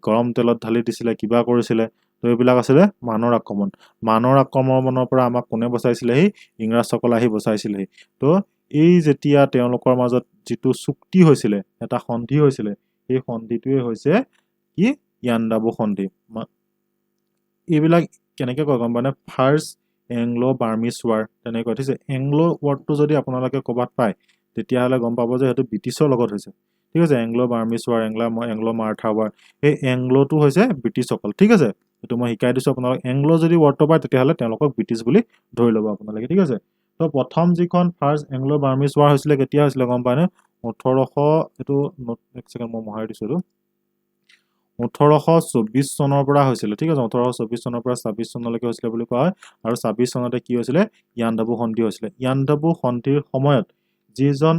গৰম তেলত ঢালি দিছিলে, কিবা কৰিছিলে। তো এইবিলাক আছিলে মানৰ আক্ৰমণ। মানৰ আক্ৰমণৰ পৰা আমাক কোনে বচাইছিলেহি? ইংৰাজসকল আহি বচাইছিলেহি। তো এই যেতিয়া তেওঁলোকৰ মাজত যিটো চুক্তি হৈছিলে, এটা সন্ধি হৈছিলে, সেই সন্ধিটোৱে হৈছে কি? ইয়াণ্ডাবু সন্ধি। এইবিলাক কেনেকে কয় গম মানে ফাৰ্ষ্ট এংলো বাৰ্মিজ ৱাৰ তেনেকৈ, ঠিক আছে। এংলো ৱাৰ্ডটো যদি আপোনালোকে ক'ৰবাত পায়, তেতিয়াহ'লে গম পাব যে সেইটো ব্ৰিটিছৰ লগত হৈছে, ঠিক আছে। Anglo Burmese war, Anglo Maratha war, এই এংলোটো হৈছে ব্ৰিটিছসকল, ঠিক আছে। এইটো মই শিকাই দিছোঁ আপোনালোকক। এংলো যদি ৱাৰ্ডটো পায়, তেতিয়াহ'লে তেওঁলোকক ব্ৰিটিছ বুলি ধৰি ল'ব আপোনালোকে, ঠিক আছে। তো প্ৰথম যিখন ফাৰ্ষ্ট এংলো বাৰ্মিজ ৱাৰ হৈছিলে, কেতিয়া হৈছিলে গম পায়নে? 1824 মই মহাৰি দিছোঁ এইটো, 1824 চনৰ পৰা হৈছিলে, ঠিক আছে। 1824 চনৰ পৰা 26 চনলৈকে হৈছিলে বুলি কোৱা হয়। আৰু 26 চনতে কি হৈছিলে? ইয়াণ্ডাবু সন্ধি হৈছিলে। ইয়াণ্ডাবু সন্ধিৰ সময়ত যিজন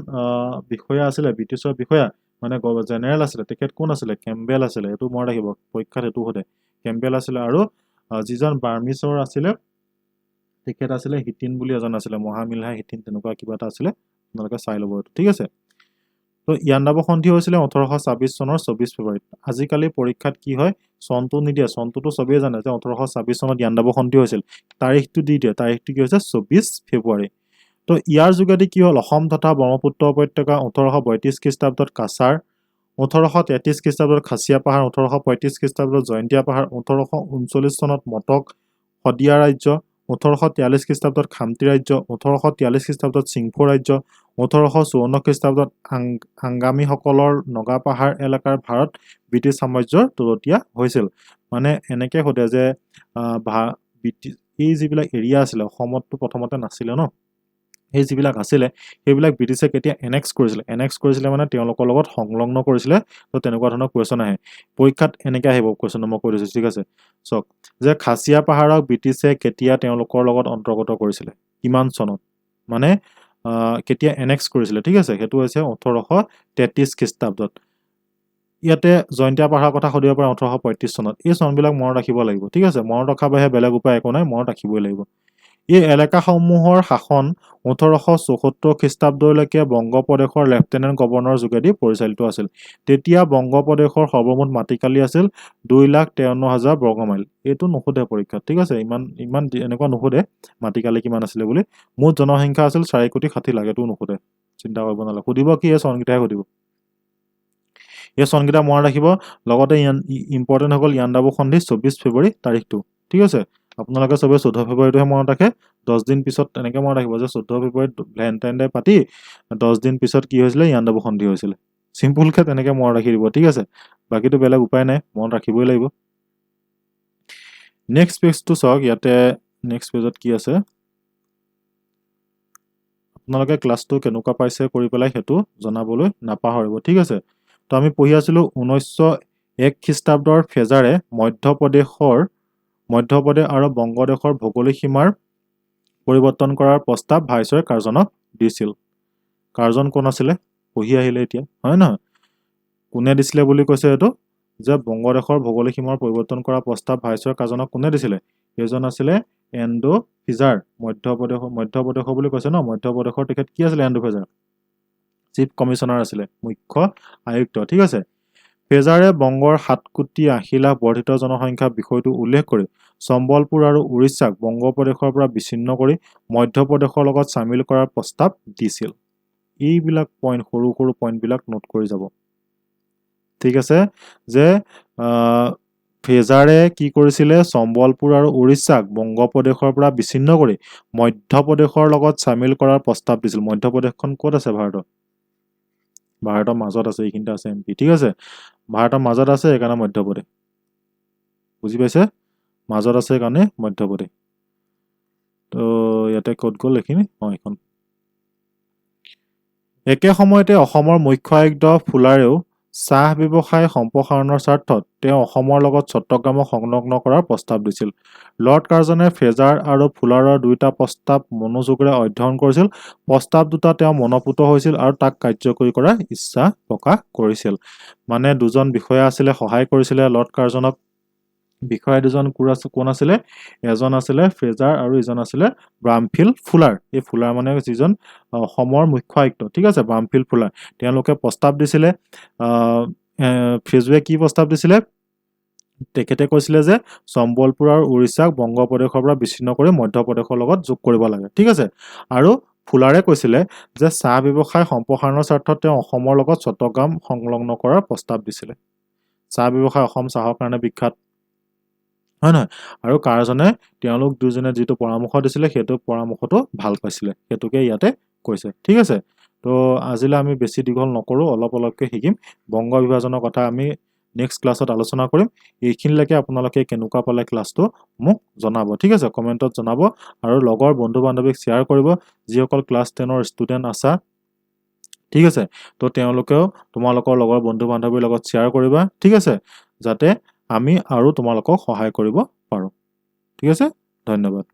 বিষয়া আছিলে, ব্ৰিটিছৰ বিষয়া, মানে জেনেৰেল আছিলে, তেখেত কোন আছিলে? কেম্বেল আছিলে। এইটো মনত ৰাখিব, পৰীক্ষাত এইটো সোধে। কেম্বেল আছিলে। আৰু যিজন বাৰ্মিছৰ আছিলে, তেখেত আছিলে হিটিন বুলি এজন আছিলে, মহামিলহা হিটিন, তেনেকুৱা কিবা এটা আছিলে, আপোনালোকে চাই ল'ব এইটো, ঠিক আছে। তো ইয়াণ্ডাবু সন্ধি হৈছিলে 1826 চনৰ 24 ফেব্ৰুৱাৰীত। আজিকালি পৰীক্ষাত কি হয়, চনটো নিদিয়ে, চনটোতো চবেই জানে যে 1826 চনত ইয়াণ্ডাবু সন্ধি হৈছিল, তাৰিখটো দি দিয়ে, তাৰিখটো কি হৈছে? 24 ফেব্ৰুৱাৰী। তো ইয়াৰ যোগেদি কি হ'ল? অসম তথা ব্ৰহ্মপুত্ৰ উপত্যকা 1832 খ্ৰীষ্টাব্দত কাছাৰ, 1833 খ্ৰীষ্টাব্দত খাচীয়া পাহাৰ, 1835 খ্ৰীষ্টাব্দত জয়ন্তীয়া পাহাৰ, 1839 চনত মটক শদিয়া ৰাজ্য, 1843 খ্ৰীষ্টাব্দত খামতি ৰাজ্য, 1843 খ্ৰীষ্টাব্দত চিংফৌ ৰাজ্য, 1854 খ্ৰীষ্টাব্দত আংগামীসকলৰ নগা পাহাৰ এলেকাৰ ভাৰত ব্ৰিটিছ সাম্ৰাজ্যৰ তলতীয়া হৈছিল। মানে এনেকে সোধে যে এই যিবিলাক এৰিয়া আছিলে, অসমততো প্ৰথমতে নাছিলে ন, সেই যিবিলাক আছিলে, সেইবিলাক ব্ৰিটিছে কেতিয়া এনেক্স কৰিছিলে? এনেক্স কৰিছিলে মানে তেওঁলোকৰ লগত সংলগ্ন কৰিছিলে। তো তেনেকুৱা ধৰণৰ কুৱেশ্যন আহে পৰীক্ষাত, এনেকে আহিব কুৱেশ্যন, মই কৈ দিছোঁ, ঠিক আছে। চাওক যে খাচীয়া পাহাৰক ব্ৰিটিছে কেতিয়া তেওঁলোকৰ লগত অন্তৰ্গত কৰিছিলে, কিমান চনত, মানে কেতিয়া এনেক্স কৰিছিলে, ঠিক আছে। সেইটো হৈছে 1833 খ্ৰীষ্টাব্দত। ইয়াতে জয়ন্তীয়া পাহাৰৰ কথা সুধিব পাৰে 1835 চনত। এই চনবিলাক মনত ৰাখিব লাগিব, ঠিক আছে। মনত ৰখাৰ বাহিৰে বেলেগ উপায় একো নাই, মনত ৰাখিবই লাগিব। এই এলেকাসমূহৰ শাসন 1874 খ্ৰীষ্টাব্দলৈকে বংগপ্ৰদেশৰ লেফটেনেণ্ট গভৰ্ণৰৰ যোগেদি পৰিচালিত আছিল। তেতিয়া বংগপ্ৰদেশৰ সৰ্বমুঠ মাটিকালি আছিল 2,53,000 বৰ্গমাইল। এইটো নুসুধে পৰীক্ষাত, ঠিক আছে। ইমান এনেকুৱা নুসুধে মাটিকালি কিমান আছিলে বুলি। মুঠ জনসংখ্যা আছিল 4,60,00,000, এইটো নুসুধে, চিন্তা কৰিব নালাগে। সুধিব কি? এই চনকেইটাহে সুধিব, এই চনকেইটা মনত ৰাখিব। লগতে ইম্পৰ্টেণ্ট হৈ গ'ল ইয়াণ্ডাবু সন্ধি 24 ফেব্ৰুৱাৰী তাৰিখটো, ঠিক আছে। আপোনালোকে চবে 14 ফেব্ৰুৱাৰীটোহে মনত ৰাখে। 10 দিন পিছত তেনেকে মনত ৰাখিব যে 14 ফেব্ৰুৱাৰীত ভেলেণ্টাইন ডে পাতি 10 দিন পিছত কি হৈছিলে? ইয়াণ্ডাবু সন্ধি হৈছিলে। চিম্পুলকে তেনেকে মনত ৰাখি দিব, ঠিক আছে। বাকীটো বেলেগ উপায় নাই, মনত ৰাখিবই লাগিব। নেক্সট পেজটো চাওক, ইয়াতে নেক্সট পেজত কি আছে, আপোনালোকে ক্লাছটো কেনেকুৱা পাইছে কৰি পেলাই সেইটো জনাবলৈ নাপাহৰিব, ঠিক আছে। তো আমি পঢ়ি আছিলোঁ 1901 খ্ৰীষ্টাব্দৰ ফ্ৰেজাৰে মধ্যপ্ৰদেশ আৰু বংগদেশৰ ভৌগোলিক সীমাৰ পৰিৱৰ্তন কৰাৰ প্ৰস্তাৱ ভাইচৰয় কাৰ্জনক দিছিল। কাৰ্জন কোন আছিলে? পঢ়ি আহিলে এতিয়া, হয় নহয়? কোনে দিছিলে বুলি কৈছে এইটো? যে বংগদেশৰ ভৌগোলিক সীমাৰ পৰিৱৰ্তন কৰাৰ প্ৰস্তাৱ ভাইচৰয় কাৰ্জনক কোনে দিছিলে? এইজন আছিলে এণ্ডো ফিজাৰ। মধ্যপ্ৰদেশৰ বুলি কৈছে ন, মধ্যপ্ৰদেশৰ তেখেত কি আছিলে? এণ্ডো ফিজাৰ চিফ কমিশ্যনাৰ আছিলে, মুখ্য আয়ুক্ত, ঠিক আছে। ফ্ৰেজাৰে বংগৰ 7,80,00,000 বৰ্ধিত জনসংখ্যা বিষয়টো উল্লেখ কৰি চম্বলপুৰ আৰু উৰিষ্যাক বংগপ্ৰদেশৰ পৰা বিচ্ছিন্ন কৰি মধ্যপ্ৰদেশৰ লগত চামিল কৰাৰ প্ৰস্তাৱ দিছিল। এইবিলাক পইণ্ট, সৰু সৰু পইণ্টবিলাক নোট কৰি যাব, ঠিক আছে। যে ফ্ৰেজাৰে কি কৰিছিলে? চম্বলপুৰ আৰু উৰিষ্যাক বংগপ্ৰদেশৰ পৰা বিচ্ছিন্ন কৰি মধ্যপ্ৰদেশৰ লগত চামিল কৰাৰ প্ৰস্তাৱ দিছিল। মধ্যপ্ৰদেশখন ক'ত আছে? ভাৰতৰ মাজত আছে, এইখিনিতে আছে MP, ঠিক আছে। ভাৰতৰ মাজত আছে, সেইকাৰণে মধ্যপ্ৰদেশ, বুজি পাইছে? মাজত আছে কাৰণে মধ্যপ্ৰদেশ। তো ইয়াতে ক'ত গ'ল এইখিনি? এইখন একে সময়তে অসমৰ মুখ্য আয়ুক্ত ফুলাৰেও চাহ ব্যৱসায় সম্প্ৰসাৰণৰ স্বাৰ্থত তেওঁ অসমৰ লগত চট্টগ্ৰামক সংলগ্ন কৰাৰ প্ৰস্তাৱ দিছিল। লৰ্ড কাৰ্জনে ফ্ৰেজাৰ আৰু ফুলাৰৰ দুয়োটা প্ৰস্তাৱ মনোযোগেৰে অধ্যয়ন কৰিছিল। প্ৰস্তাৱ দুটা তেওঁ মনোপুত হৈছিল আৰু তাক কাৰ্যকৰী কৰাৰ ইচ্ছা প্ৰকাশ কৰিছিল। মানে দুজন বিষয়া আছিলে, সহায় কৰিছিলে লৰ্ড কাৰ্জনক। বিষয়া দুজন কোন আছিলে? এজন আছিলে ফ্ৰেজাৰ আৰু ইজন আছিলে ব্ৰামফিল্ড ফুলাৰ। এই ফুলাৰ মানে যিজন অসমৰ মুখ্য আয়ুক্ত, ঠিক আছে, ব্ৰামফিল্ড ফুলাৰ। তেওঁলোকে প্ৰস্তাৱ দিছিলে। ফ্ৰেজুৱে কি প্ৰস্তাৱ দিছিলে? তেখেতে কৈছিলে যে সম্বলপুৰ আৰু উৰিষ্যাক বংগপ্ৰদেশৰ পৰা বিচ্ছিন্ন কৰি মধ্যপ্ৰদেশৰ লগত যোগ কৰিব লাগে, ঠিক আছে। আৰু ফুলাৰে কৈছিলে যে চাহ ব্যৱসায় সম্প্ৰসাৰণৰ স্বাৰ্থত তেওঁ অসমৰ লগত চট্টগ্ৰাম সংলগ্ন কৰাৰ প্ৰস্তাৱ দিছিলে। চাহ ব্যৱসায়, অসম চাহৰ কাৰণে বিখ্যাত, হয় নহয়? আৰু কাৰ্জনে তেওঁলোক দুজনে যিটো পৰামৰ্শ দিছিলে সেইটো পৰামৰ্শটো ভাল পাইছিলে, সেইটোকে ইয়াতে কৈছে, ঠিক আছে। তো আজিলৈ আমি বেছি দীঘল নকৰোঁ, অলপকৈ শিকিম। বংগ বিভাজনৰ কথা আমি নেক্সট ক্লাছত আলোচনা কৰিম। এইখিনিলৈকে আপোনালোকে কেনেকুৱা পালে ক্লাছটো মোক জনাব, ঠিক আছে, কমেণ্টত জনাব। আৰু লগৰ বন্ধু বান্ধৱীক শ্বেয়াৰ কৰিব, যিসকল ক্লাছ 10ৰ ষ্টুডেণ্ট আছা, ঠিক আছে। তো তেওঁলোকেও তোমালোকৰ লগৰ বন্ধু বান্ধৱীৰ লগত শ্বেয়াৰ কৰিবা, ঠিক আছে, যাতে আমি আৰু তোমালোকক সহায় কৰিব পাৰোঁ, ঠিক আছে। ধন্যবাদ।